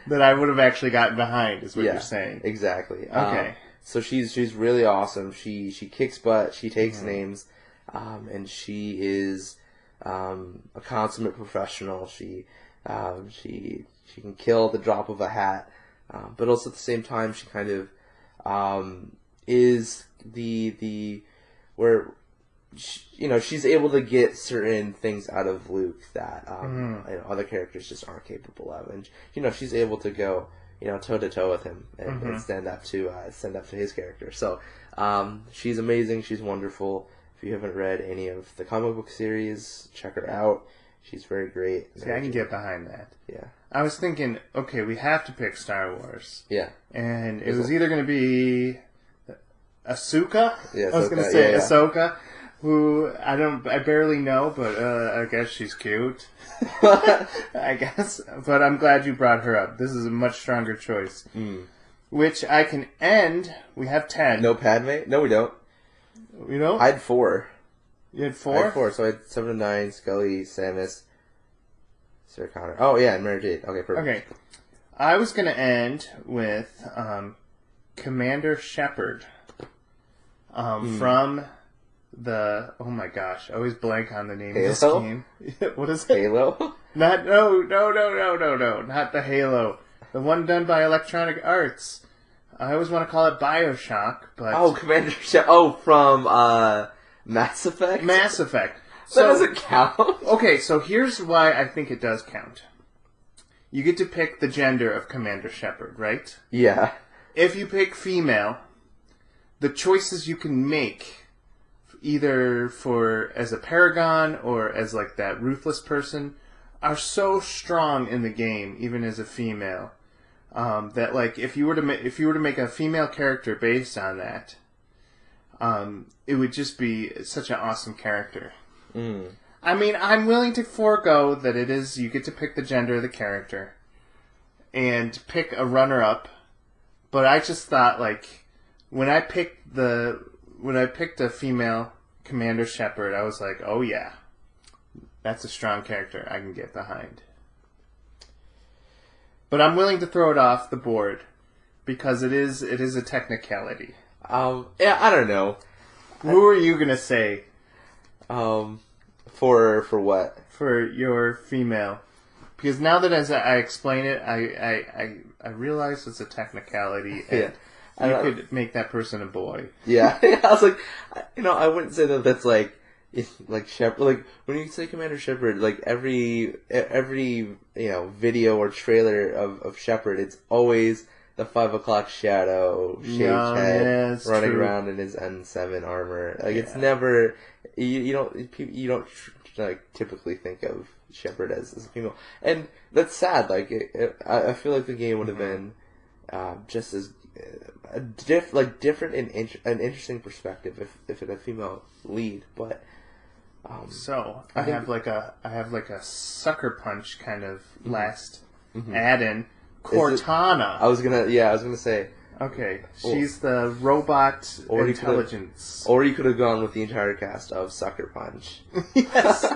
That I would have actually gotten behind is what you're saying. Exactly. Okay. So she's really awesome. She kicks butt. She takes names, and she is a consummate professional. She can kill at the drop of a hat, but also at the same time she kind of is the where. She's able to get certain things out of Luke that other characters just aren't capable of, and she's able to go toe to toe with him and stand up to his character. So she's amazing. She's wonderful. If you haven't read any of the comic book series, check her out. She's very great. See, I can get behind that. Yeah. I was thinking, okay, we have to pick Star Wars. Yeah. And it was either going to be Ahsoka. Yeah, I was going to say Ahsoka. Who I barely know, but I guess she's cute. I guess, but I'm glad you brought her up. This is a much stronger choice. Which I can end. We have 10. No Padme? No, we don't. You know, I had 4. You had 4. I had 4. So I had 7 and 9. Scully, Samus, Sarah Connor. Oh yeah, and Mara Jade. Okay, perfect. Okay, I was gonna end with Commander Shepard. From the oh my gosh, I always blank on the name Halo? of this game. What is it? Halo? No, not the Halo. The one done by Electronic Arts. I always want to call it BioShock, but Commander Shepard. Oh, from Mass Effect. Mass Effect. That doesn't count. Okay, so here's why I think it does count. You get to pick the gender of Commander Shepard, right? Yeah. If you pick female, the choices you can make, either as a paragon or as that ruthless person, are so strong in the game, even as a female, that if you were to make a female character based on that, it would just be such an awesome character. I mean, I'm willing to forego that you get to pick the gender of the character and pick a runner-up, but I just thought when I picked a female Commander Shepard, I was like, oh yeah, that's a strong character I can get behind. But I'm willing to throw it off the board because it is a technicality. Yeah, I don't know. Who are you gonna say? For what? For your female. Because now that as I explain it, I realize it's a technicality, and you could make that person a boy. Yeah, I was like, I wouldn't say that that's like Shepard. Like when you say Commander Shepard, like every video or trailer of Shepard, it's always the 5 o'clock shadow, shaved head, running around in his N7 armor. Like it's never you don't like typically think of Shepard as a female, and that's sad. Like I feel like the game would have been just as different and an interesting perspective if it had a female lead. But I have like a sucker punch kind of last add-in. Cortana. I was gonna say. Okay, she's the robot intelligence. Or you could have gone with the entire cast of Sucker Punch. Yes.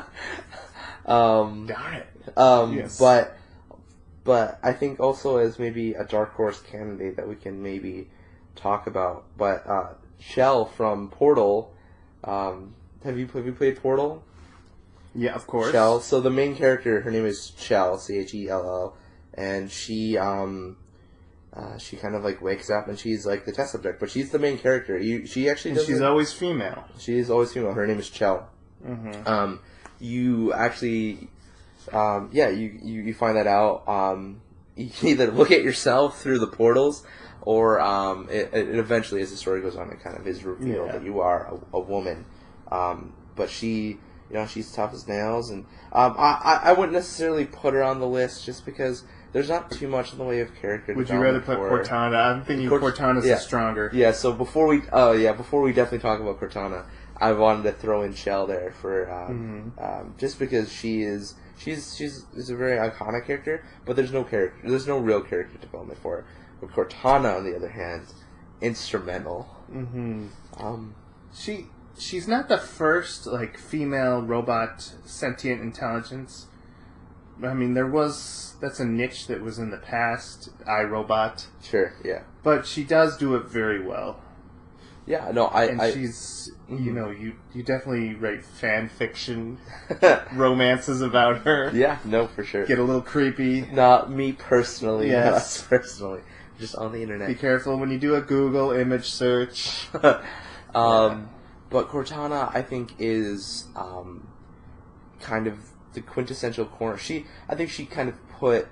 Darn it. Yes. But I think also as maybe a dark horse candidate that we can maybe talk about. But Shell from Portal. Have you played Portal? Yeah, of course. Shell. So the main character, her name is Chell, Chell, and she kind of like wakes up and she's like the test subject, but she's the main character. She actually doesn't. She's always female. She is always female. Her name is Chell. Mm-hmm. You actually, you find that out. You can either look at yourself through the portals, or it eventually, as the story goes on, it kind of is revealed that you are a woman. But she, she's tough as nails, and I wouldn't necessarily put her on the list just because there's not too much in the way of character. Would you rather put Cortana? I'm thinking Cortana's the stronger. Yeah. So before we definitely talk about Cortana, I wanted to throw in Shell there for just because she's a very iconic character, but there's no real character development for her. But Cortana, on the other hand, instrumental. She's not the first like female robot sentient intelligence. I mean, that's a niche that was in the past, iRobot. Sure, yeah. But she does do it very well. Yeah, no, she's, you definitely write fan fiction romances about her. Yeah, no, for sure. Get a little creepy. Not me personally. Yes. Not personally. Just on the internet. Be careful when you do a Google image search. But Cortana, I think, is kind of the quintessential corner. I think she kind of put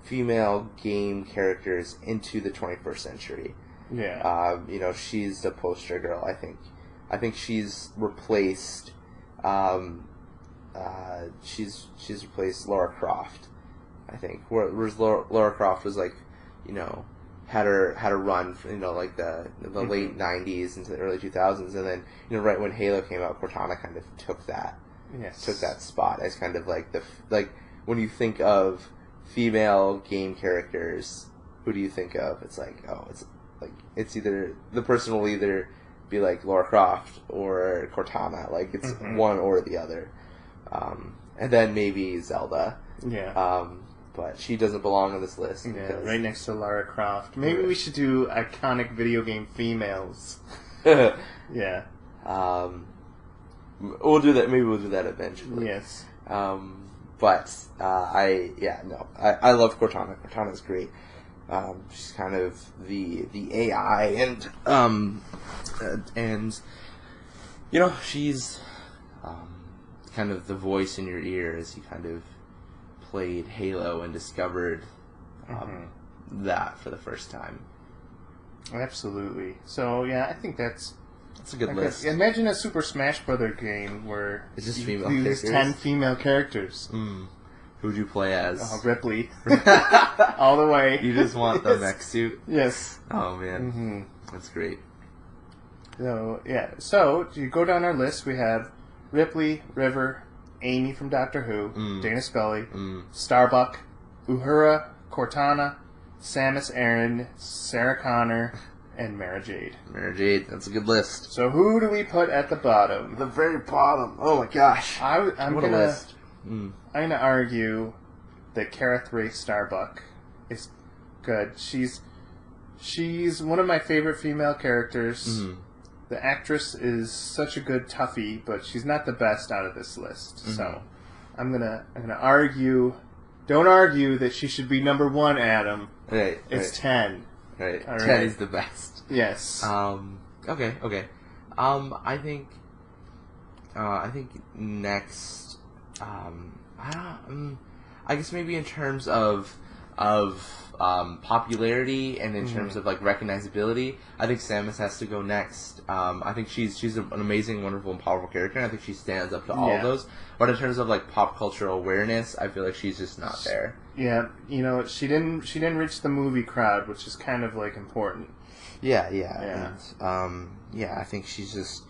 female game characters into the 21st century. Yeah. She's the poster girl. I think she's replaced. She's replaced Lara Croft. I think whereas Lara Croft was like, had her run, like the late 90s into the early 2000s, and then right when Halo came out, Cortana kind of took that spot as kind of like when you think of female game characters, who do you think of? It's like, it's either the person will either be like Lara Croft or Cortana, like it's one or the other, and then maybe Zelda. Yeah. But she doesn't belong on this list. Yeah, right next to Lara Croft. Maybe we should do iconic video game females. Yeah. We'll do that. Maybe we'll do that eventually. Yes. But I love Cortana. Cortana's great. She's kind of the AI and she's kind of the voice in your ear as you kind of played Halo and discovered that for the first time. Absolutely. So yeah, I think that's a good list. Imagine a Super Smash Brother game where it's just female characters. 10 female characters. Who would you play as? Ripley. All the way. You just want the mech suit? Yes. Oh man, that's great. So yeah, so you go down our list. We have Ripley, River, Amy from Doctor Who, Dana Scully, Starbuck, Uhura, Cortana, Samus Aran, Sarah Connor, and Mara Jade. Mara Jade, that's a good list. So who do we put at the bottom? The very bottom. Oh my gosh. I'm what a list. I'm gonna argue that Kareth Ray Starbuck is good. She's one of my favorite female characters. Mm-hmm. The actress is such a good toughie, but she's not the best out of this list. Mm-hmm. So I'm gonna argue. Don't argue that she should be number 1, Adam. Right. It's 10. Right. 10 is the best. Yes. Okay. I think next. I guess maybe in terms of popularity and in terms of like recognizability, I think Samus has to go next. I think she's an amazing, wonderful, and powerful character, and I think she stands up to all of those. But in terms of like pop cultural awareness, I feel like she's just not there. Yeah, she didn't reach the movie crowd, which is kind of like important. Yeah. And, I think she's just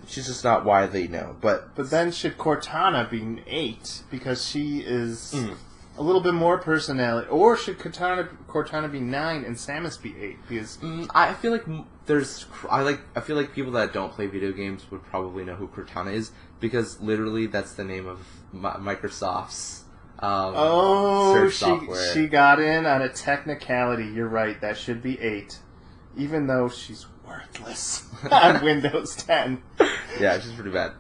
she's just not widely known. But then should Cortana be 8 because she is a little bit more personality, or should Cortana be 9 and Samus be 8? Because I feel like I feel like people that don't play video games would probably know who Cortana is because literally that's the name of Microsoft's search software. She got in on a technicality. You're right. That should be 8, even though she's worthless on Windows 10. Yeah, she's pretty bad.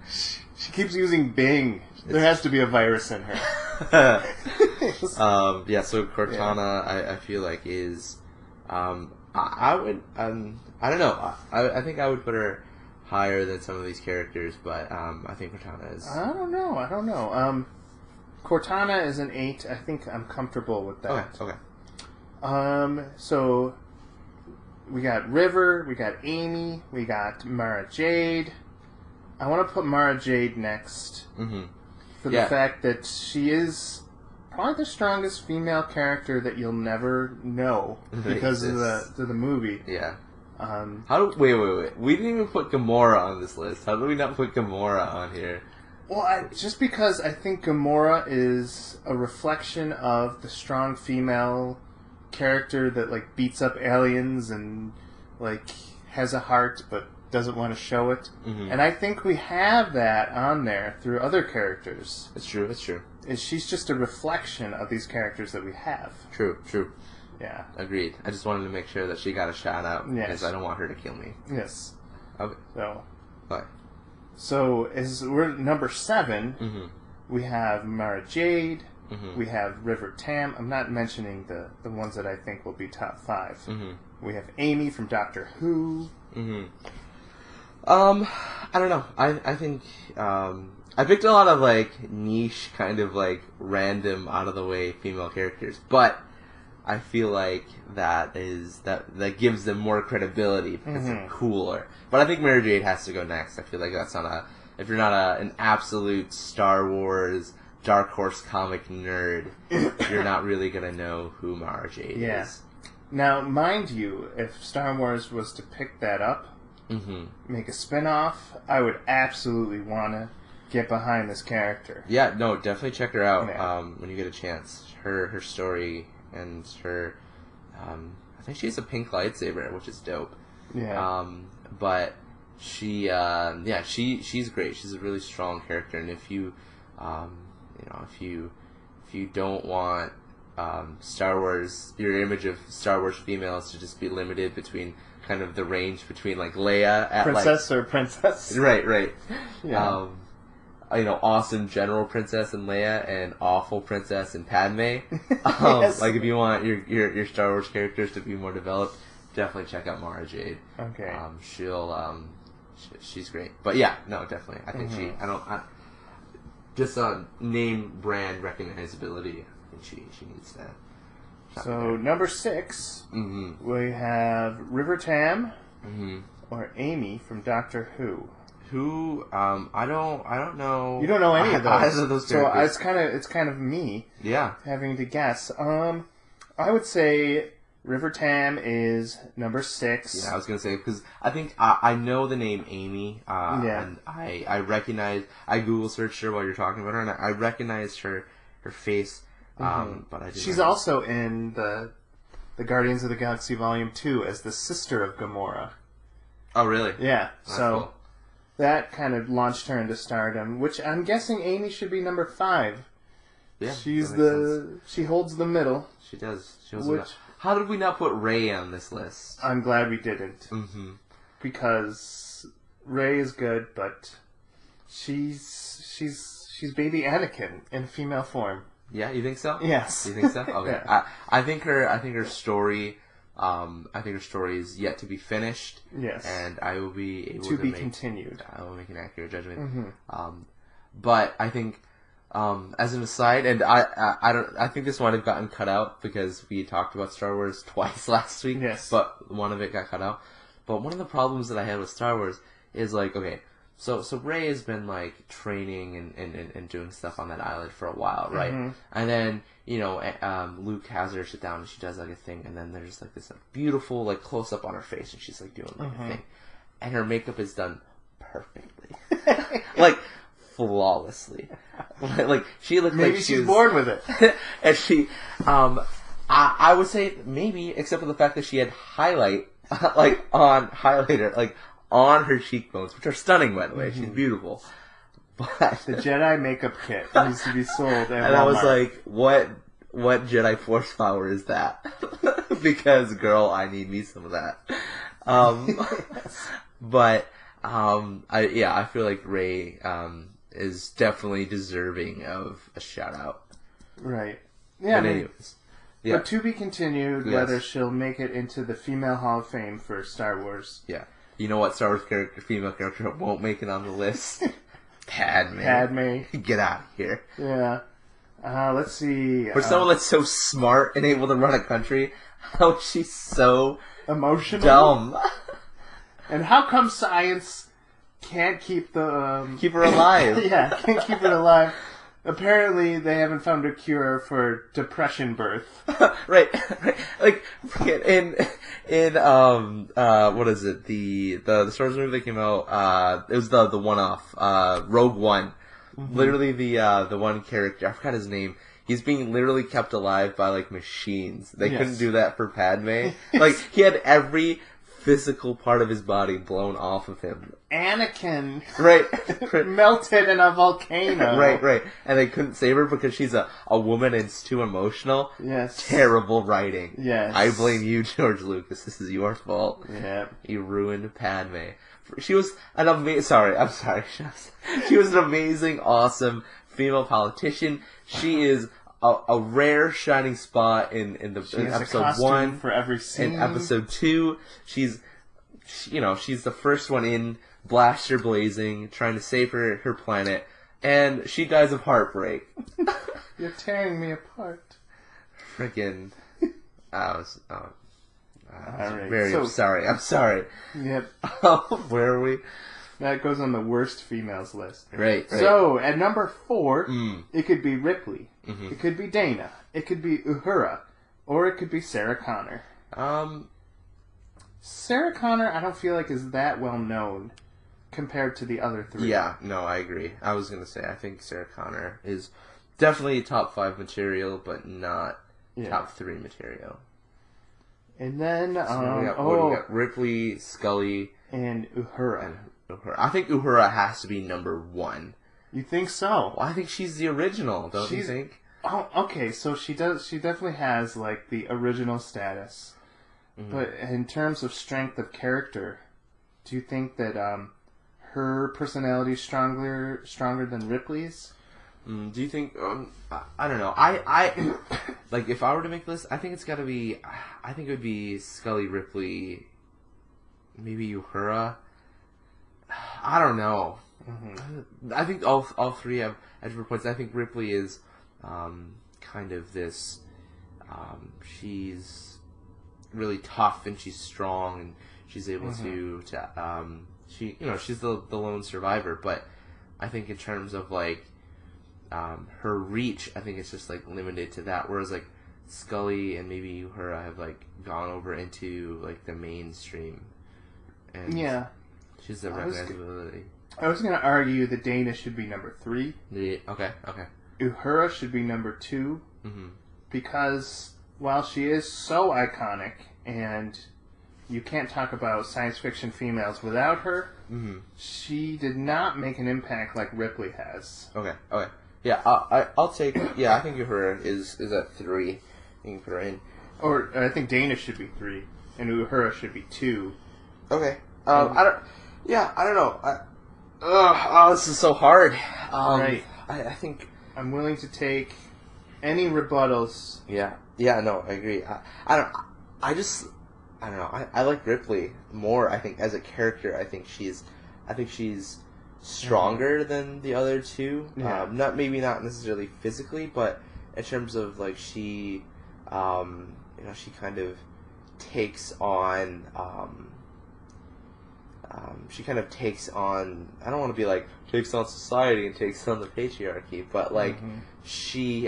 She keeps using Bing. There has to be a virus in her. So Cortana, I feel like is, I would, I don't know. I think I would put her higher than some of these characters, but I think Cortana is. I don't know. Cortana is an 8. I think I'm comfortable with that. Okay. So we got River, we got Amy, we got Mara Jade. I want to put Mara Jade next. Mm-hmm. For the fact that she is probably the strongest female character that you'll never know because of the movie. Yeah. Wait. We didn't even put Gamora on this list. How do we not put Gamora on here? Well, just because I think Gamora is a reflection of the strong female character that like beats up aliens and like has a heart but doesn't want to show it. Mm-hmm. And I think we have that on there through other characters. It's true. She's just a reflection of these characters that we have. True. Yeah. Agreed. I just wanted to make sure that she got a shout out because I don't want her to kill me. Yes. Okay. So as we're number 7, we have Mara Jade, we have River Tam. I'm not mentioning the ones that I think will be top 5. We have Amy from Doctor Who. I don't know. I think I picked a lot of like niche kind of like random out of the way female characters, but I feel like that gives them more credibility because they're cooler. But I think Mara Jade has to go next. I feel like that's not if you're not an absolute Star Wars Dark Horse comic nerd, you're not really gonna know who Mara Jade is. Now, mind you, if Star Wars was to pick that up, make a spin-off, I would absolutely want to get behind this character. Yeah, no, definitely check her out when you get a chance. Her story and her, I think she has a pink lightsaber, which is dope. Yeah. But she's great. She's a really strong character, and if you, if you don't want Star Wars, your image of Star Wars females to just be limited between kind of the range between like Leia at princess or princess, right, yeah. Awesome general princess and Leia and awful princess and Padme. Yes. Like if you want your Star Wars characters to be more developed, definitely check out Mara Jade. Okay. She's great. But yeah, no, definitely. I think just name brand recognizability. I think she needs that. So number 6, we have River Tam or Amy from Doctor Who. I don't know. You don't know any of those characters. So it's kind of me. Yeah. Having to guess. I would say River Tam is number 6. Yeah, I was gonna say because I think I know the name Amy. And I recognize. I Google searched her while you're talking about her, and I recognized her face. But I didn't. She's also in the the Guardians of the Galaxy Volume 2 as the sister of Gamora. Oh, really? Yeah, That's so cool. that kind of launched her into stardom, which I'm guessing Amy should be number 5. Yeah, She's that makes sense. she holds the middle. She does. She holds Which- the middle. How did we not put Rey on this list? I'm glad we didn't. Mm-hmm. Because Rey is good, but she's baby Anakin in female form. Yeah, you think so? Yes. You think so? Okay. Yeah. I think her story. I think her story is yet to be finished. Yes. And I will be able To be make, continued. I will make an accurate judgment. Mm-hmm. But I think, as an aside, and I think this might have gotten cut out because we talked about Star Wars twice last week. Yes. But one of it got cut out. But one of the problems that I had with Star Wars is like, okay, so Rey has been like training and doing stuff on that island for a while, right? Mm-hmm. And then Luke has her sit down and she does like a thing, and then there's like this like, beautiful like close up on her face, and she's like doing like a thing, and her makeup is done perfectly, like flawlessly, like she looked Maybe like she's was, born with it. and she, I would say maybe, except for the fact that she had highlight like on highlighter like on her cheekbones, which are stunning, by the way. She's beautiful. But The Jedi makeup kit needs to be sold at Walmart. and I was like, what Jedi Force power is that? Because, girl, I need me some of that. But, I feel like Rey, is definitely deserving of a shout out. Right. Yeah, But I mean, anyways. Yeah. but to be continued Yes. whether she'll make it into the Female Hall of Fame for Star Wars. Yeah. You know what Star Wars female character won't make it on the list? Padme. Padme. Get out of here. Yeah. Let's see. For someone that's so smart and able to run a country, how is she so emotional. dumb? And how come science can't keep the... Keep her alive. yeah, can't keep it alive. Apparently, they haven't found a cure for depression birth. right. Like, forget, in what is it? The Star Wars movie that came out, it was the one-off, Rogue One. Mm-hmm. Literally the one character, I forgot his name, he's being literally kept alive by, like, machines. They couldn't do that for Padme. Like, he had every physical part of his body blown off of him. Anakin Right. melted in a volcano. Right. And they couldn't save her because she's a woman and it's too emotional. Yes. Terrible writing. Yes. I blame you, George Lucas. This is your fault. Yeah. You ruined Padme. She was an amazing... Sorry. She was an amazing, awesome female politician. She is a rare shining spot in episode 1. For every scene. In episode 2, she's the first one in, blaster blazing, trying to save her planet, and she dies of heartbreak. You're tearing me apart. Freaking, Alright, very so- sorry. I'm sorry. Yep. Where are we? That goes on the worst females list. Right. So, at number 4, Mm. it could be Ripley. Mhm. It could be Dana. It could be Uhura. Or it could be Sarah Connor. Sarah Connor, I don't feel like is that well known compared to the other 3. Yeah, no, I agree. I was gonna say, I think Sarah Connor is definitely top 5 material, but not top 3 material. And then, We got Ripley, Scully, and Uhura. and Uhura. I think Uhura has to be number 1. You think so? Well, I think she's the original, don't you She's- think? Oh, okay. So she definitely has like the original status. Mm-hmm. But in terms of strength of character, do you think that her personality is stronger than Ripley's? Do you think? I don't know. I like if I were to make this, I think it's got to be. I think it would be Scully, Ripley, maybe Uhura. I don't know. Mm-hmm. I think all 3 have different points. I think Ripley is kind of this. She's really tough and she's strong and she's able to she's the lone survivor. But I think in terms of like her reach, I think it's just like limited to that. Whereas like Scully and maybe Uhura have like gone over into like the mainstream. And Yeah. she's the recognizability. I was going to argue that Dana should be number 3. Okay. Uhura should be number 2 Mm-hmm. because while she is so iconic, and you can't talk about science fiction females without her, she did not make an impact like Ripley has. Okay. Yeah, I'll take... Yeah, I think Uhura is at 3. You can put her in. Or I think Dana should be 3, and Uhura should be 2. Okay. I don't know. This is so hard. Right. I think... I'm willing to take any rebuttals. Yeah, no, I agree. I don't know. I like Ripley more. I think as a character, I think she's stronger than the other two. Yeah. Maybe not necessarily physically, but in terms of like she kind of takes on. She kind of takes on. I don't want to be like takes on society and takes on the patriarchy, but like she's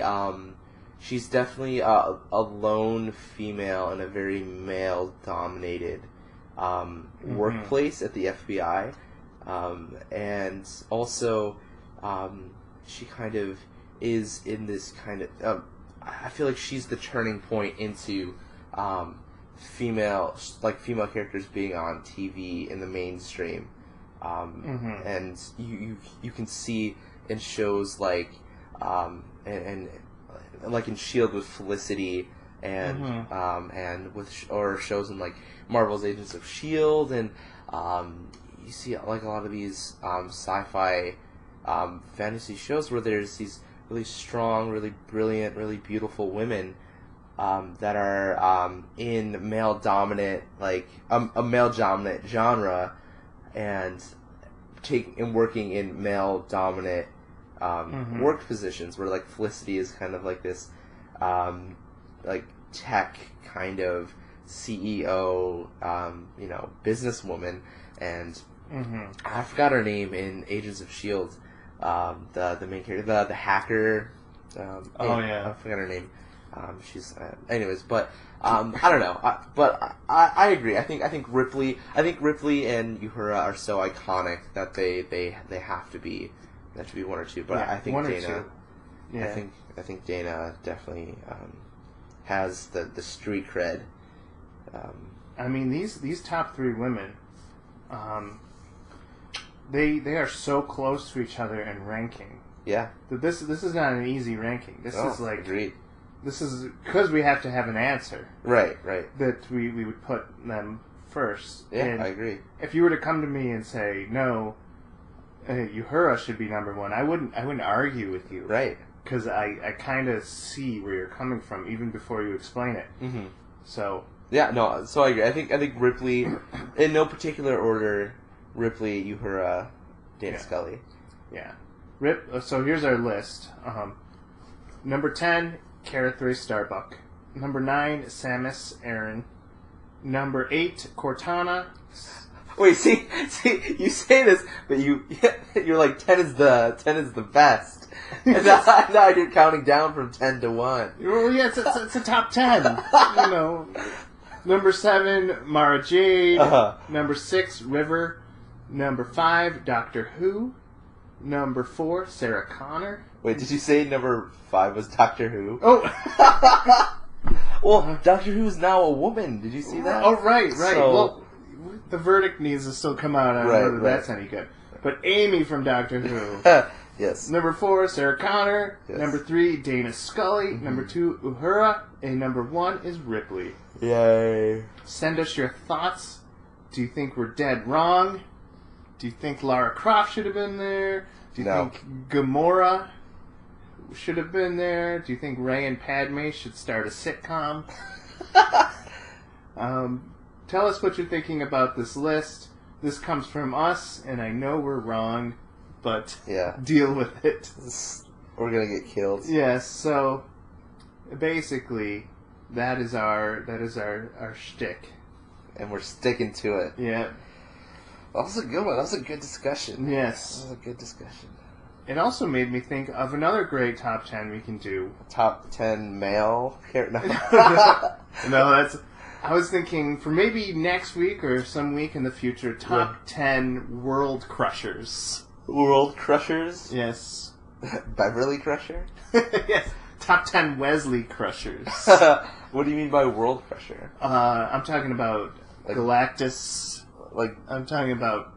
definitely a lone female in a very male-dominated workplace at the FBI, and also she kind of is in this kind of. I feel like she's the turning point into female characters being on TV in the mainstream, and you can see in shows like and like in S.H.I.E.L.D. with Felicity and with or shows in like Marvel's Agents of S.H.I.E.L.D. and you see like a lot of these sci-fi fantasy shows where there's these really strong, really brilliant, really beautiful women that are in male-dominant, like a male-dominant genre, and working in male-dominant work positions. Where like Felicity is kind of like this, like tech kind of CEO, businesswoman, and I forgot her name in Agents of S.H.I.E.L.D. The main character, the hacker. I forgot her name. She's anyways, but I don't know. I agree. I think Ripley and Uhura are so iconic that they have to be one or two. But I think Dana. Yeah. I think Dana definitely has the street cred. I mean, these top 3 women, they are so close to each other in ranking. Yeah. That this is not an easy ranking. This is like agreed. This is because we have to have an answer. Right. That we would put them first. Yeah, and I agree. If you were to come to me and say, no, Uhura should be number 1, I wouldn't argue with you. Right. Because I kind of see where you're coming from even before you explain it. Mm-hmm. So... Yeah, no, so I agree. I think Ripley, in no particular order, Ripley, Uhura, Dana Scully. Yeah. So here's our list. Number 10, Cara Thrace Starbuck. Number 9, Samus Aran. Number 8, Cortana. Wait, see, you say this, but you're like 10 is the best. And now you're counting down from 10 to 1. Well, yeah, it's a top 10. Number 7, Mara Jade. Number 6, River. Number 5, Doctor Who. Number 4, Sarah Connor. Wait, did you say number 5 was Doctor Who? Oh! Well, Doctor Who is now a woman. Did you see that? Oh, right. So... Well, the verdict needs to still come out on whether that's any good. But Amy from Doctor Who. Yes. Number 4, Sarah Connor. Yes. Number 3, Dana Scully. Number 2, Uhura. And number 1 is Ripley. Yay. Send us your thoughts. Do you think we're dead wrong? Do you think Lara Croft should have been there? Do you think Gamora should have been there? Do you think Rey and Padme should start a sitcom? Tell us what you're thinking about this list. This comes from us, and I know we're wrong, but deal with it. We're gonna get killed. Yes, so basically that is our shtick. And we're sticking to it. Yeah. That was a good one. That was a good discussion. Yes. That was a good discussion. It also made me think of another great top 10 we can do. Top 10 male character. No, that's... I was thinking for maybe next week or some week in the future, top 10 world crushers. World crushers? Yes. Beverly Crusher? Yes. top 10 Wesley crushers. What do you mean by world crusher? I'm talking about Galactus. Like I'm talking about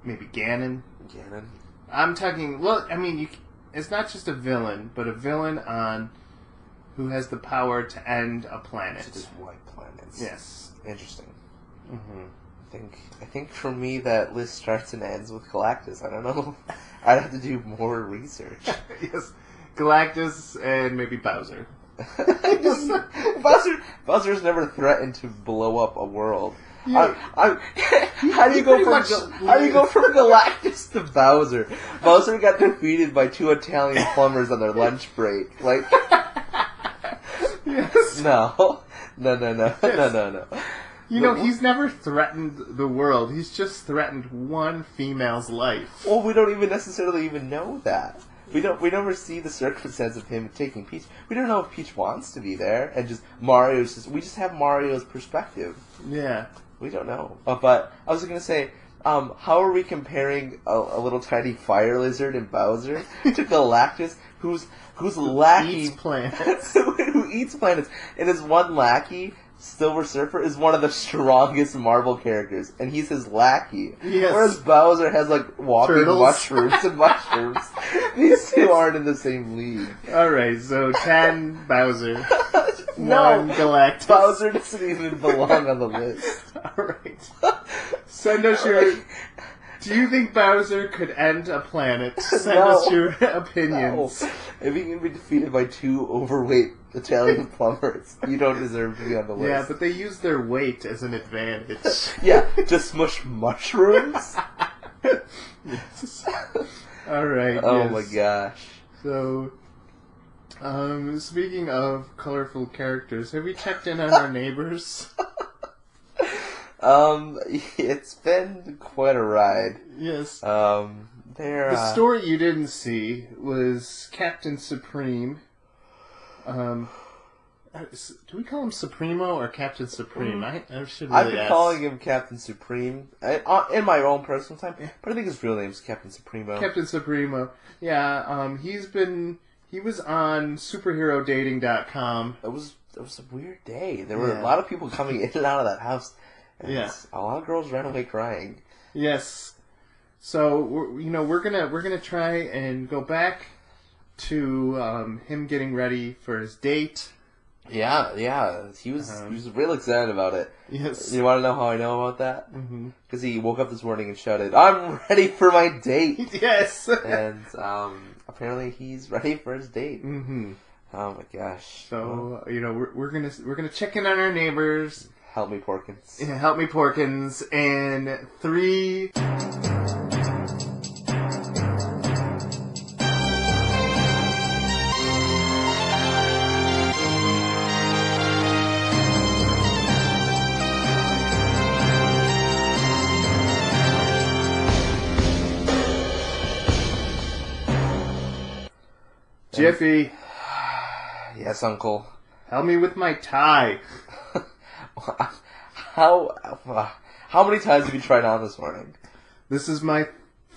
maybe Ganon. Ganon. I'm talking. Well, I mean, it's not just a villain, but a villain who has the power to end a planet. To just white planets. Yes. Interesting. Mm-hmm. I think for me that list starts and ends with Galactus. I don't know. I'd have to do more research. Yes, Galactus and maybe Bowser. Bowser's never threatened to blow up a world. Yeah. How do you go from Galactus to Bowser? Bowser got defeated by 2 Italian plumbers on their lunch break. Like, yes. No. You know, he's never threatened the world. He's just threatened one female's life. Well, we don't even necessarily even know that. We never see the circumstance of him taking Peach. We don't know if Peach wants to be there, and we just have Mario's perspective. Yeah. We don't know. But I was going to say, how are we comparing a little tiny fire lizard in Bowser to Galactus, who's lackey eats planets, who eats planets, and his one lackey, Silver Surfer, is one of the strongest Marvel characters, and he's his lackey. Yes. Whereas Bowser has like walking Turtles. mushrooms. These two aren't in the same league. Alright, so 10 Bowser. No, 1 Galactus. Bowser doesn't even belong on the list. Alright. Send us your... Do you think Bowser could end a planet? Send us your opinions. No. If he can be defeated by 2 overweight Italian plumbers, you don't deserve to be on the list. Yeah, but they use their weight as an advantage. Yeah, to smush mushrooms? Yes. Alright, Oh yes. my gosh. So, speaking of colorful characters, have we checked in on our neighbors? It's been quite a ride. Yes. The story you didn't see was Captain Supreme. Do we call him Supremo or Captain Supreme? I should really I've been calling him Captain Supreme in my own personal time, but I think his real name is Captain Supremo. Captain Supremo. Yeah, he was on superherodating.com. It was a weird day. There were a lot of people coming in and out of that house. And a lot of girls ran away crying. Yes. So we're gonna try and go back to him getting ready for his date. Yeah. He was real excited about it. Yes. You want to know how I know about that? Mm-hmm. Because he woke up this morning and shouted, "I'm ready for my date!" Yes. And apparently he's ready for his date. Mm-hmm. Oh my gosh. So we're gonna check in on our neighbors. Help me, Porkins. Yeah, help me, Porkins. And 3. Jiffy. Yes, Uncle. Help me with my tie. How many times have you tried on this morning? This is my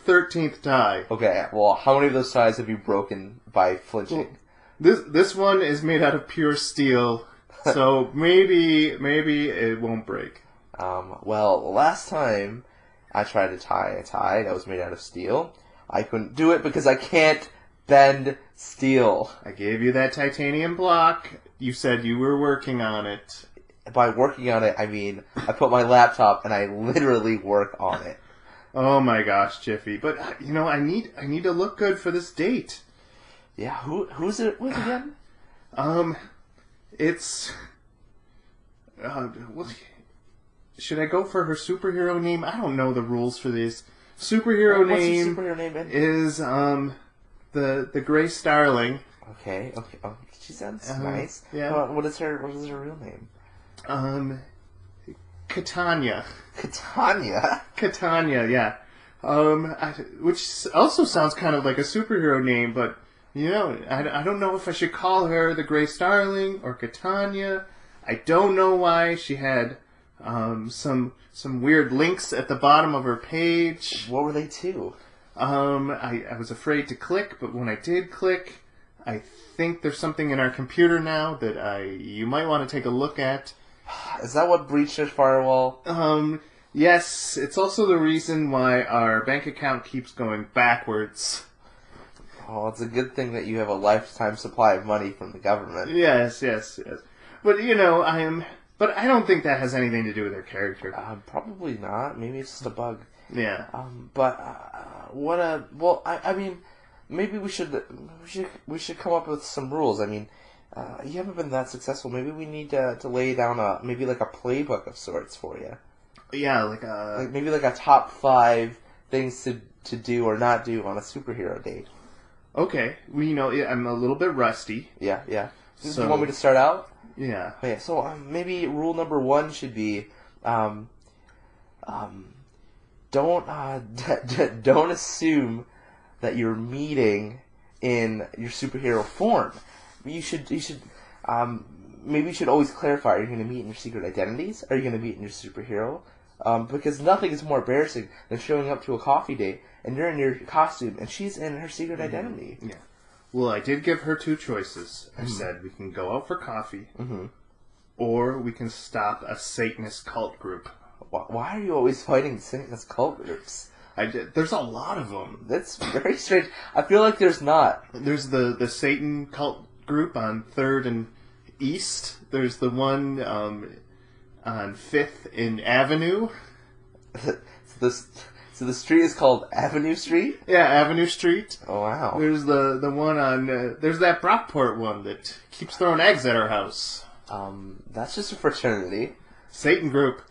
13th tie. Okay, well, how many of those ties have you broken by flinching? This one is made out of pure steel, so maybe it won't break. Well, last time I tried to tie a tie that was made out of steel, I couldn't do it because I can't bend steel. I gave you that titanium block. You said you were working on it. By working on it, I mean I put my laptop and I literally work on it. Oh my gosh, Jiffy! But I need to look good for this date. Yeah, who's it with again? It's. Should I go for her superhero name? I don't know the rules for this. What's her superhero name is the Gray Starling. Okay. Oh, she sounds nice. Yeah. What is her real name? Catania. Catania, yeah. Which also sounds kind of like a superhero name, but I don't know if I should call her the Gray Starling or Catania. I don't know why she had some weird links at the bottom of her page. What were they to? I was afraid to click, but when I did click, I think there's something in our computer now that you might want to take a look at. Is that what breached our firewall? Yes, it's also the reason why our bank account keeps going backwards. Oh, it's a good thing that you have a lifetime supply of money from the government. Yes. But, But I don't think that has anything to do with their character. Probably not. Maybe it's just a bug. Yeah. I mean, maybe we should come up with some rules. I mean, you haven't been that successful. Maybe we need to lay down a playbook of sorts for you. Yeah, maybe a top 5 things to do or not do on a superhero date. Okay. Well, I'm a little bit rusty. Yeah. So, do you want me to start out? Yeah. Okay, so maybe rule number 1 should be don't assume that you're meeting in your superhero form. You should maybe you should always clarify: are you going to meet in your secret identities? Are you going to meet in your superhero? Because nothing is more embarrassing than showing up to a coffee date and you're in your costume and she's in her secret identity. Yeah. Well, I did give her 2 choices. I said we can go out for coffee, or we can stop a Satanist cult group. Why are you always fighting Satanist cult groups? There's a lot of them. That's very strange. I feel like there's not. There's the Satan cult group on 3rd and East. There's the one on 5th and Avenue. So the street is called Avenue Street? Yeah, Avenue Street. Oh, wow. There's the one on... there's that Brockport one that keeps throwing eggs at our house. That's just a fraternity. Satan group.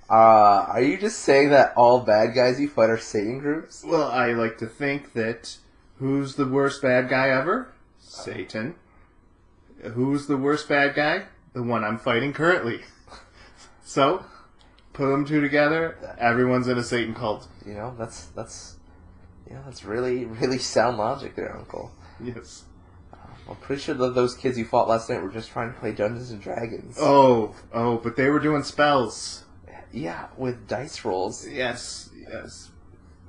Are you just saying that all bad guys you fight are Satan groups? Well, I like to think that... Who's the worst bad guy ever? Satan. Who's the worst bad guy? The one I'm fighting currently. So... Put them 2 together, everyone's in a Satan cult. That's really, really sound logic there, Uncle. Yes. I'm pretty sure that those kids you fought last night were just trying to play Dungeons and Dragons. Oh, but they were doing spells. Yeah, with dice rolls. Yes.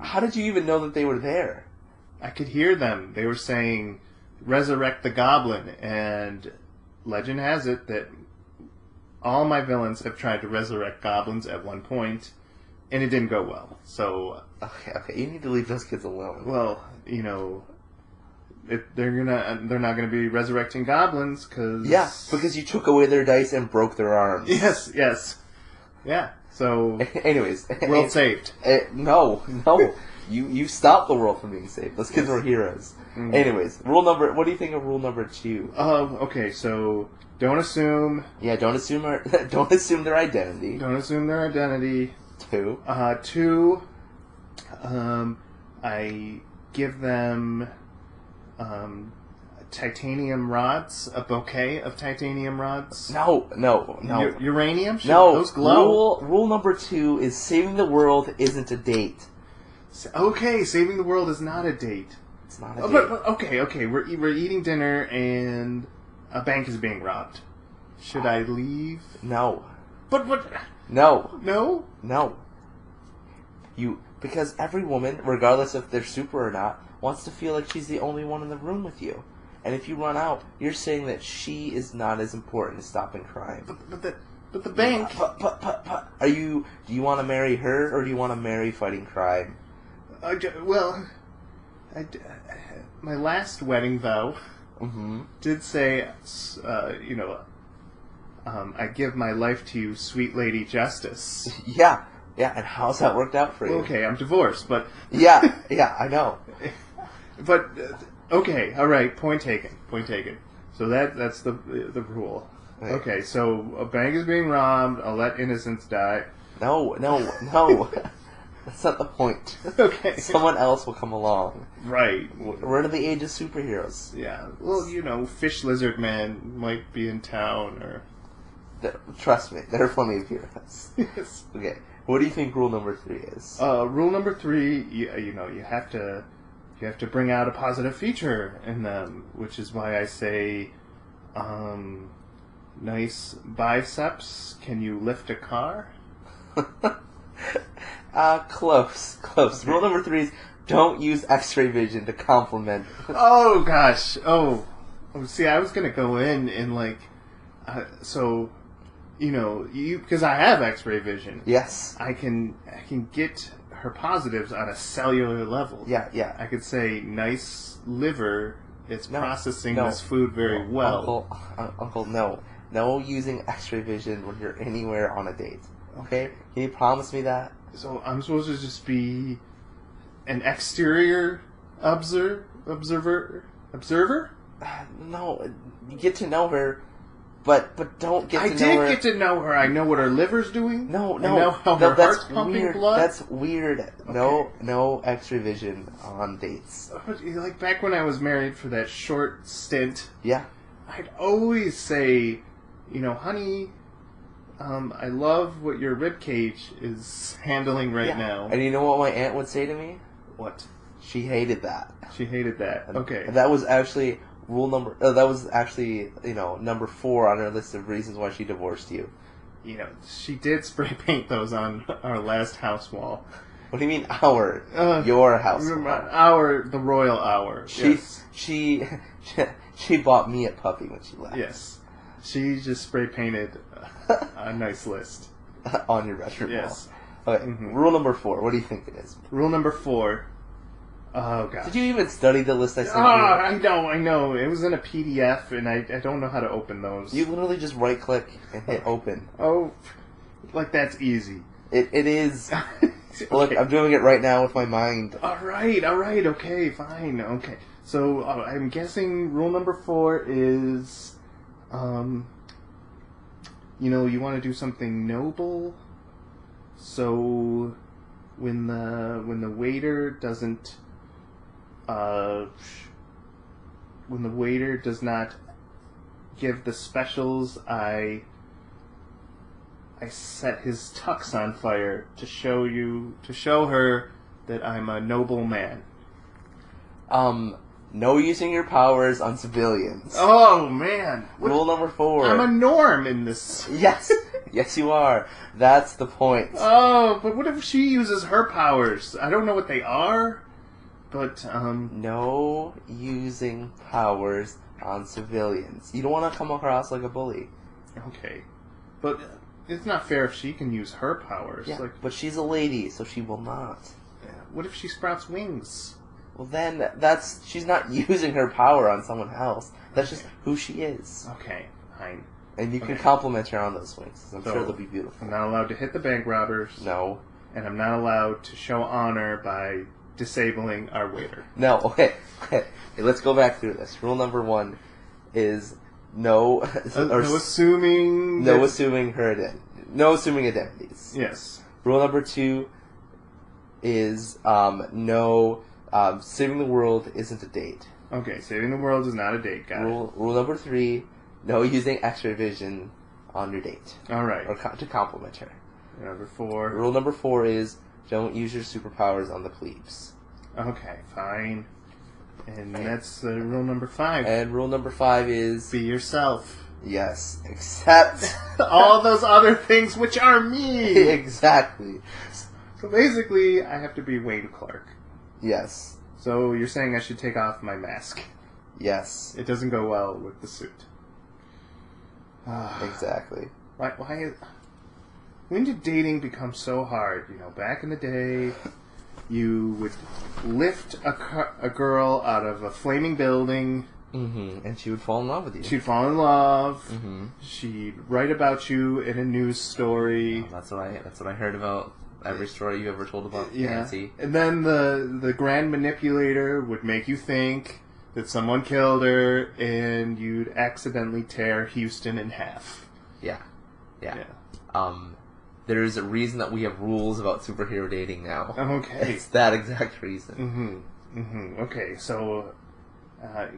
How did you even know that they were there? I could hear them. They were saying, resurrect the goblin, and legend has it that all my villains have tried to resurrect goblins at one point, and it didn't go well. So okay, you need to leave those kids alone. Well, they're not gonna be resurrecting goblins because you took away their dice and broke their arms. Yes, yeah. So, anyways, world saved. No, you stopped the world from being saved. Those kids were heroes. Mm-hmm. Anyways, what do you think of rule number 2? Okay, so. Don't assume. Yeah, don't assume their identity. Don't assume their identity. 2. 2. I give them titanium rods, a bouquet of titanium rods. No. Uranium? No. Those glow. Rule number 2 is saving the world isn't a date. Okay, saving the world is not a date. It's not a date. But okay, we're eating dinner and a bank is being robbed. Should I leave? No. But what? No. No? Because every woman, regardless if they're super or not, wants to feel like she's the only one in the room with you. And if you run out, you're saying that she is not as important as stopping crime. But the bank... Do you want to marry her, or do you want to marry fighting crime? My last wedding vow... did say, I give my life to you, sweet Lady Justice. Yeah, and how's that worked out for you? Okay, I'm divorced, but... Yeah, I know. But, okay, alright, point taken. So that's the rule. Right. Okay, so a bank is being robbed, I'll let innocents die. No. That's not the point. Okay. Someone else will come along. Right. We're in the age of superheroes. Yeah. Well, Fish Lizard Man might be in town, or... Trust me, there are plenty of heroes. Yes. Okay. What do you think rule number 3 is? Rule number 3, you have to bring out a positive feature in them, which is why I say, nice biceps, can you lift a car? Close. Rule number 3 is don't use X-ray vision to compliment. Oh gosh. Oh, Oh, see, I was gonna go in and like, so, because I have X-ray vision. Yes. I can get her positives on a cellular level. Yeah. I could say, nice liver. It's processing no. this food very well. Uncle, no. No using X-ray vision when you're anywhere on a date. Okay? Can you promise me that? So I'm supposed to just be an exterior observer? No, you get to know her, but don't get to know her. I did get to know her. I know what her liver's doing. No. I know how her heart's pumping weird. blood. That's weird. Okay. No X-ray vision on dates. Like back when I was married for that short stint. Yeah. I'd always say, honey, I love what your rib cage is handling right now. And you know what my aunt would say to me? What? She hated that. She hated that. Okay. And that was actually number 4 on her list of reasons why she divorced you. She did spray paint those on our last house wall. What do you mean our? Your house wall. The royal hour. She bought me a puppy when she left. Yes. She just spray painted a nice list. On your bedroom wall. Yes. Okay, Rule number 4. What do you think it is? Rule number 4. Oh, God. Did you even study the list I sent you? I know. It was in a PDF, and I don't know how to open those. You literally just right-click and hit open. Oh, like that's easy. It is. Okay. Look, I'm doing it right now with my mind. All right, okay, fine, okay. So, I'm guessing rule number 4 is, you want to do something noble, so when the waiter doesn't, when the waiter does not give the specials, I set his tux on fire to show her that I'm a noble man. No using your powers on civilians. Oh, man. Rule number 4. I'm a norm in this. Yes. Yes, you are. That's the point. Oh, but what if she uses her powers? I don't know what they are, but, No using powers on civilians. You don't want to come across like a bully. Okay. But it's not fair if she can use her powers. Yeah, but she's a lady, so she will not. What if she sprouts wings? Well, then she's not using her power on someone else. That's just who she is. Okay, fine. And you can compliment her on those wings. I'm sure they'll be beautiful. I'm not allowed to hit the bank robbers. No. And I'm not allowed to show honor by disabling our waiter. No, okay. Hey, let's go back through this. Rule number 1 is no assuming identities. Yes. Rule number 2 is saving the world isn't a date. Okay, saving the world is not a date, guys. Rule number 3, no using X-ray vision on your date. All right. Or to compliment her. Number 4. Rule number 4 is don't use your superpowers on the plebes. Okay, fine. And that's rule number 5. And rule number 5 is be yourself. Yes, except all those other things which are me. Exactly. So basically, I have to be Wayne Clark. Yes. So you're saying I should take off my mask? Yes. It doesn't go well with the suit. Exactly. When did dating become so hard? Back in the day, you would lift a girl out of a flaming building. Mm-hmm. And she would fall in love with you. She'd fall in love. Mm-hmm. She'd write about you in a news story. Oh, that's what I heard about every story you ever told about Nancy. And then the grand manipulator would make you think that someone killed her, and you'd accidentally tear Houston in half. Yeah. There's a reason that we have rules about superhero dating now. Okay. It's that exact reason. Okay, so, I've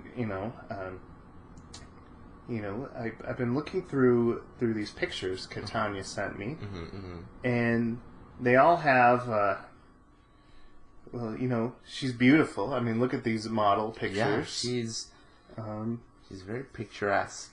been looking through these pictures Catania sent me, and they all have, she's beautiful. I mean, look at these model pictures. Yeah, she's very picturesque.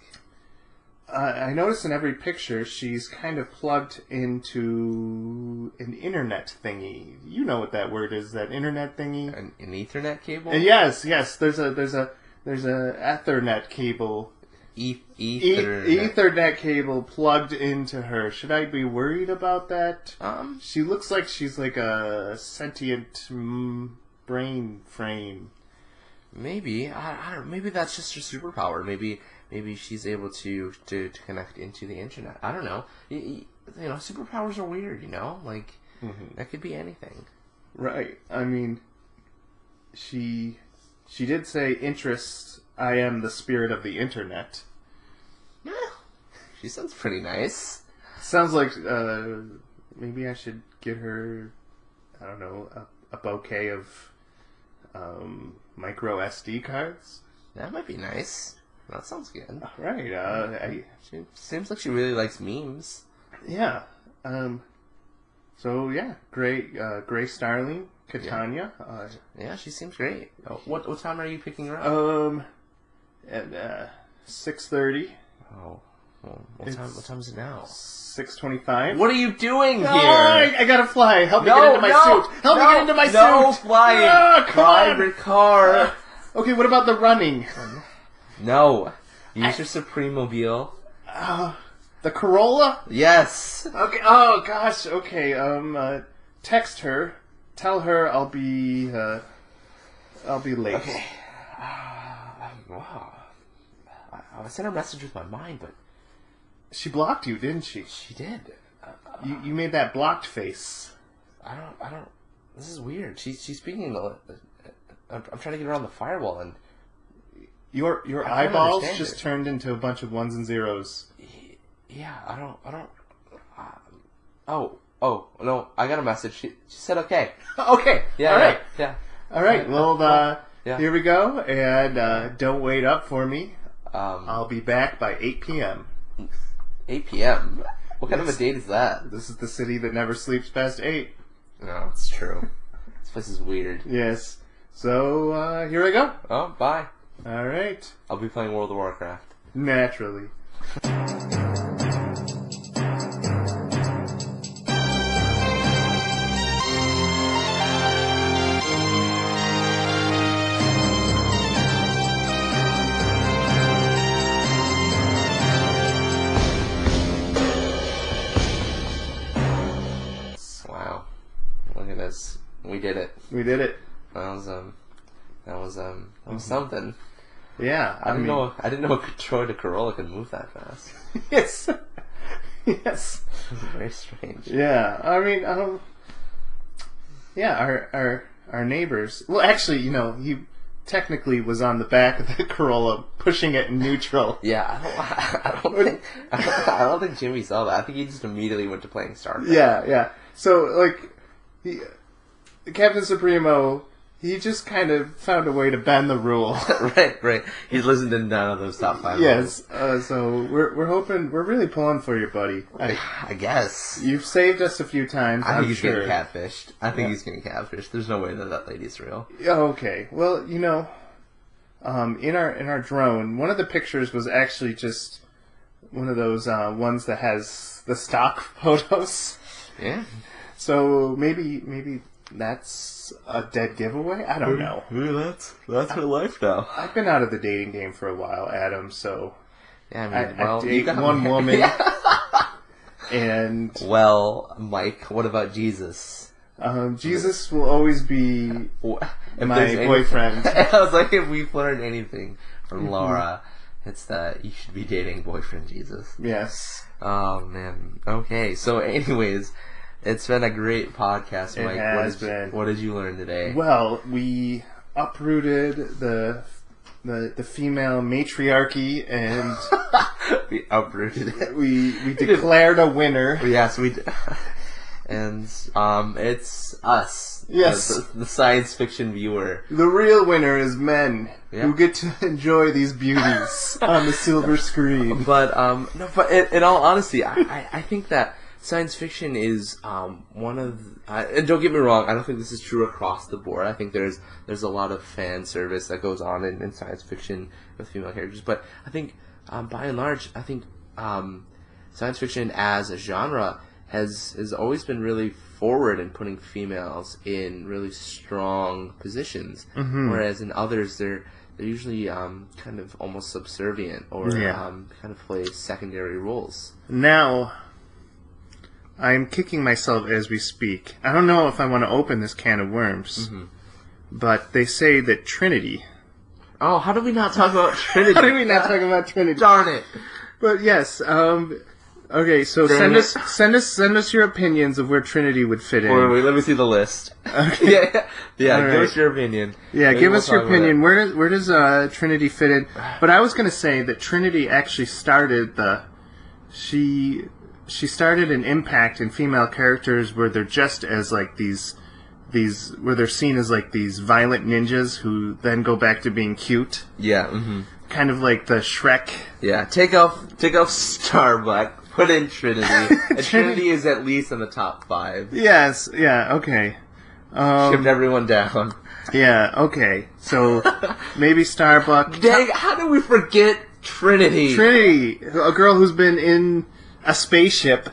I notice in every picture she's kind of plugged into an internet thingy. You know what that word is? That internet thingy? An Ethernet cable? Yes. There's a there's a Ethernet cable. Ethernet. Ethernet cable plugged into her. Should I be worried about that? She looks like she's like a sentient brain frame. Maybe. I don't. Maybe that's just her superpower. Maybe she's able to connect into the internet. I don't know. You know, superpowers are weird. You know, like that could be anything. Right. I mean, she did say interest. I am the spirit of the internet. Yeah, she sounds pretty nice. Sounds like maybe I should get her, I don't know, a bouquet of micro SD cards. That might be nice. That sounds good. Right. She seems like she really likes memes. Yeah. So yeah, Gray Starling, Catania. Yeah, she seems great. What time are you picking her up? At 6:30. Oh, well, what time is it now? 6:25. What are you doing here? I gotta fly. Help me get into my suit. Help me get into my suit. No flying. Come on. Drive your car. Okay, what about the running? No. Use your Supreme Mobile. The Corolla? Yes. Okay. Oh gosh. Okay. Text her. Tell her I'll be late. Okay. Wow. I sent her a message with my mind, but she blocked you, didn't she? She did. You made that blocked face. I don't. This is weird. She's speaking. I'm trying to get her on the firewall, and your eyeballs just turned into a bunch of ones and zeros. Yeah, I don't. Oh no! I got a message. She said okay. Okay. Yeah. All right. Yeah. All right. Well, yeah. Here we go. And don't wait up for me. I'll be back by 8 p.m. 8 p.m. What kind of a date is that? This is the city that never sleeps past 8. No, it's true. This place is weird. Yes. So here I go. Oh, bye. All right. I'll be playing World of Warcraft. Naturally. Wow. Look at this. We did it. We did it. That was something. Yeah. I didn't know a Toyota Corolla could move that fast. Yes. Yes. It was very strange. Yeah. I mean, yeah, our neighbors. Well, actually, he technically was on the back of the Corolla, pushing it in neutral. Yeah, I don't think Jimmy saw that. I think he just immediately went to playing StarCraft. Yeah. So, Captain Supremo, he just kind of found a way to bend the rule. Right. He's listened to none of those top 5. Yes. So we're hoping, we're really pulling for you, buddy. I guess. You've saved us a few times. I think he's getting catfished. There's no way that lady's real. Okay. Well, in our drone, one of the pictures was actually just one of those ones that has the stock photos. Yeah. So maybe that's a dead giveaway? I don't know. Maybe that's her life now. I've been out of the dating game for a while, Adam, so yeah, I mean, I date one woman. And well, Mike, what about Jesus? Jesus will always be my boyfriend. I was like, if we've learned anything from Laura, it's that you should be dating boyfriend Jesus. Yes. Oh, man. Okay, so anyways, it's been a great podcast, Mike. It has been. What did you learn today? Well, we uprooted the female matriarchy, and we uprooted it. We declared a winner. Yes, we did. And it's us. Yes. The science fiction viewer. The real winner is men who get to enjoy these beauties on the silver screen. But in all honesty, I think that science fiction is one of. And don't get me wrong, I don't think this is true across the board. I think there's a lot of fan service that goes on in science fiction with female characters. But I think by and large, I think science fiction as a genre has always been really forward in putting females in really strong positions, whereas in others they're usually kind of almost subservient or kind of play secondary roles. Now, I'm kicking myself as we speak. I don't know if I want to open this can of worms, but they say that Trinity... Oh, how did we not talk about Trinity? How did we not talk about Trinity? Darn it! But yes, okay, so send us your opinions of where Trinity would fit in. Wait, let me see the list. Okay. Yeah, Right. give us your opinion. Yeah, Maybe give we'll us your talk about opinion. it. Where does Trinity fit in? But I was going to say that Trinity actually started she started an impact in female characters where they're just as like these where they're seen as like these violent ninjas who then go back to being cute. Yeah. Mm-hmm. Kind of like the Shrek. Yeah. Take off Starbuck. Put in Trinity. And Trinity is at least in the top 5. Yes. Yeah. Okay. Shipped everyone down. Yeah. Okay. So maybe Starbuck. Dang! How did we forget Trinity? Trinity, a girl who's been in a spaceship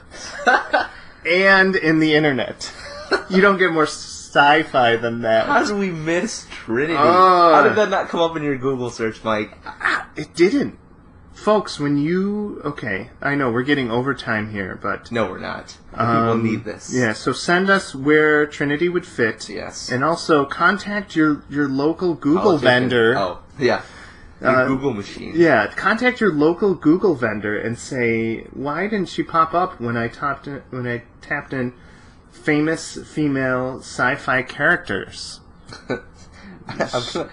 and in the internet. You don't get more sci-fi than that. How did we miss Trinity? Oh. How did that not come up in your Google search, Mike? It didn't. Folks, when you... Okay, I know, we're getting overtime here, but... No, we're not. People need this. Yeah, so send us where Trinity would fit. Yes. And also, contact your local Google vendor. Oh, yeah. Your Google machine. Yeah, contact your local Google vendor and say, why didn't she pop up when I tapped in famous female sci-fi characters? I'm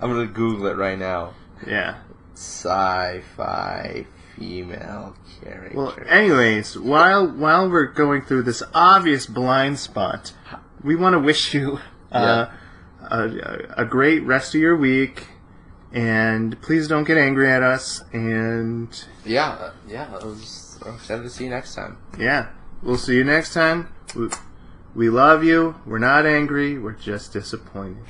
gonna Google it right now. Yeah. Sci-fi female character. Well, anyways, while we're going through this obvious blind spot, we want to wish you a great rest of your week, and please don't get angry at us. And yeah, I'm excited to see you next time. Yeah, we'll see you next time. We love you. We're not angry. We're just disappointed.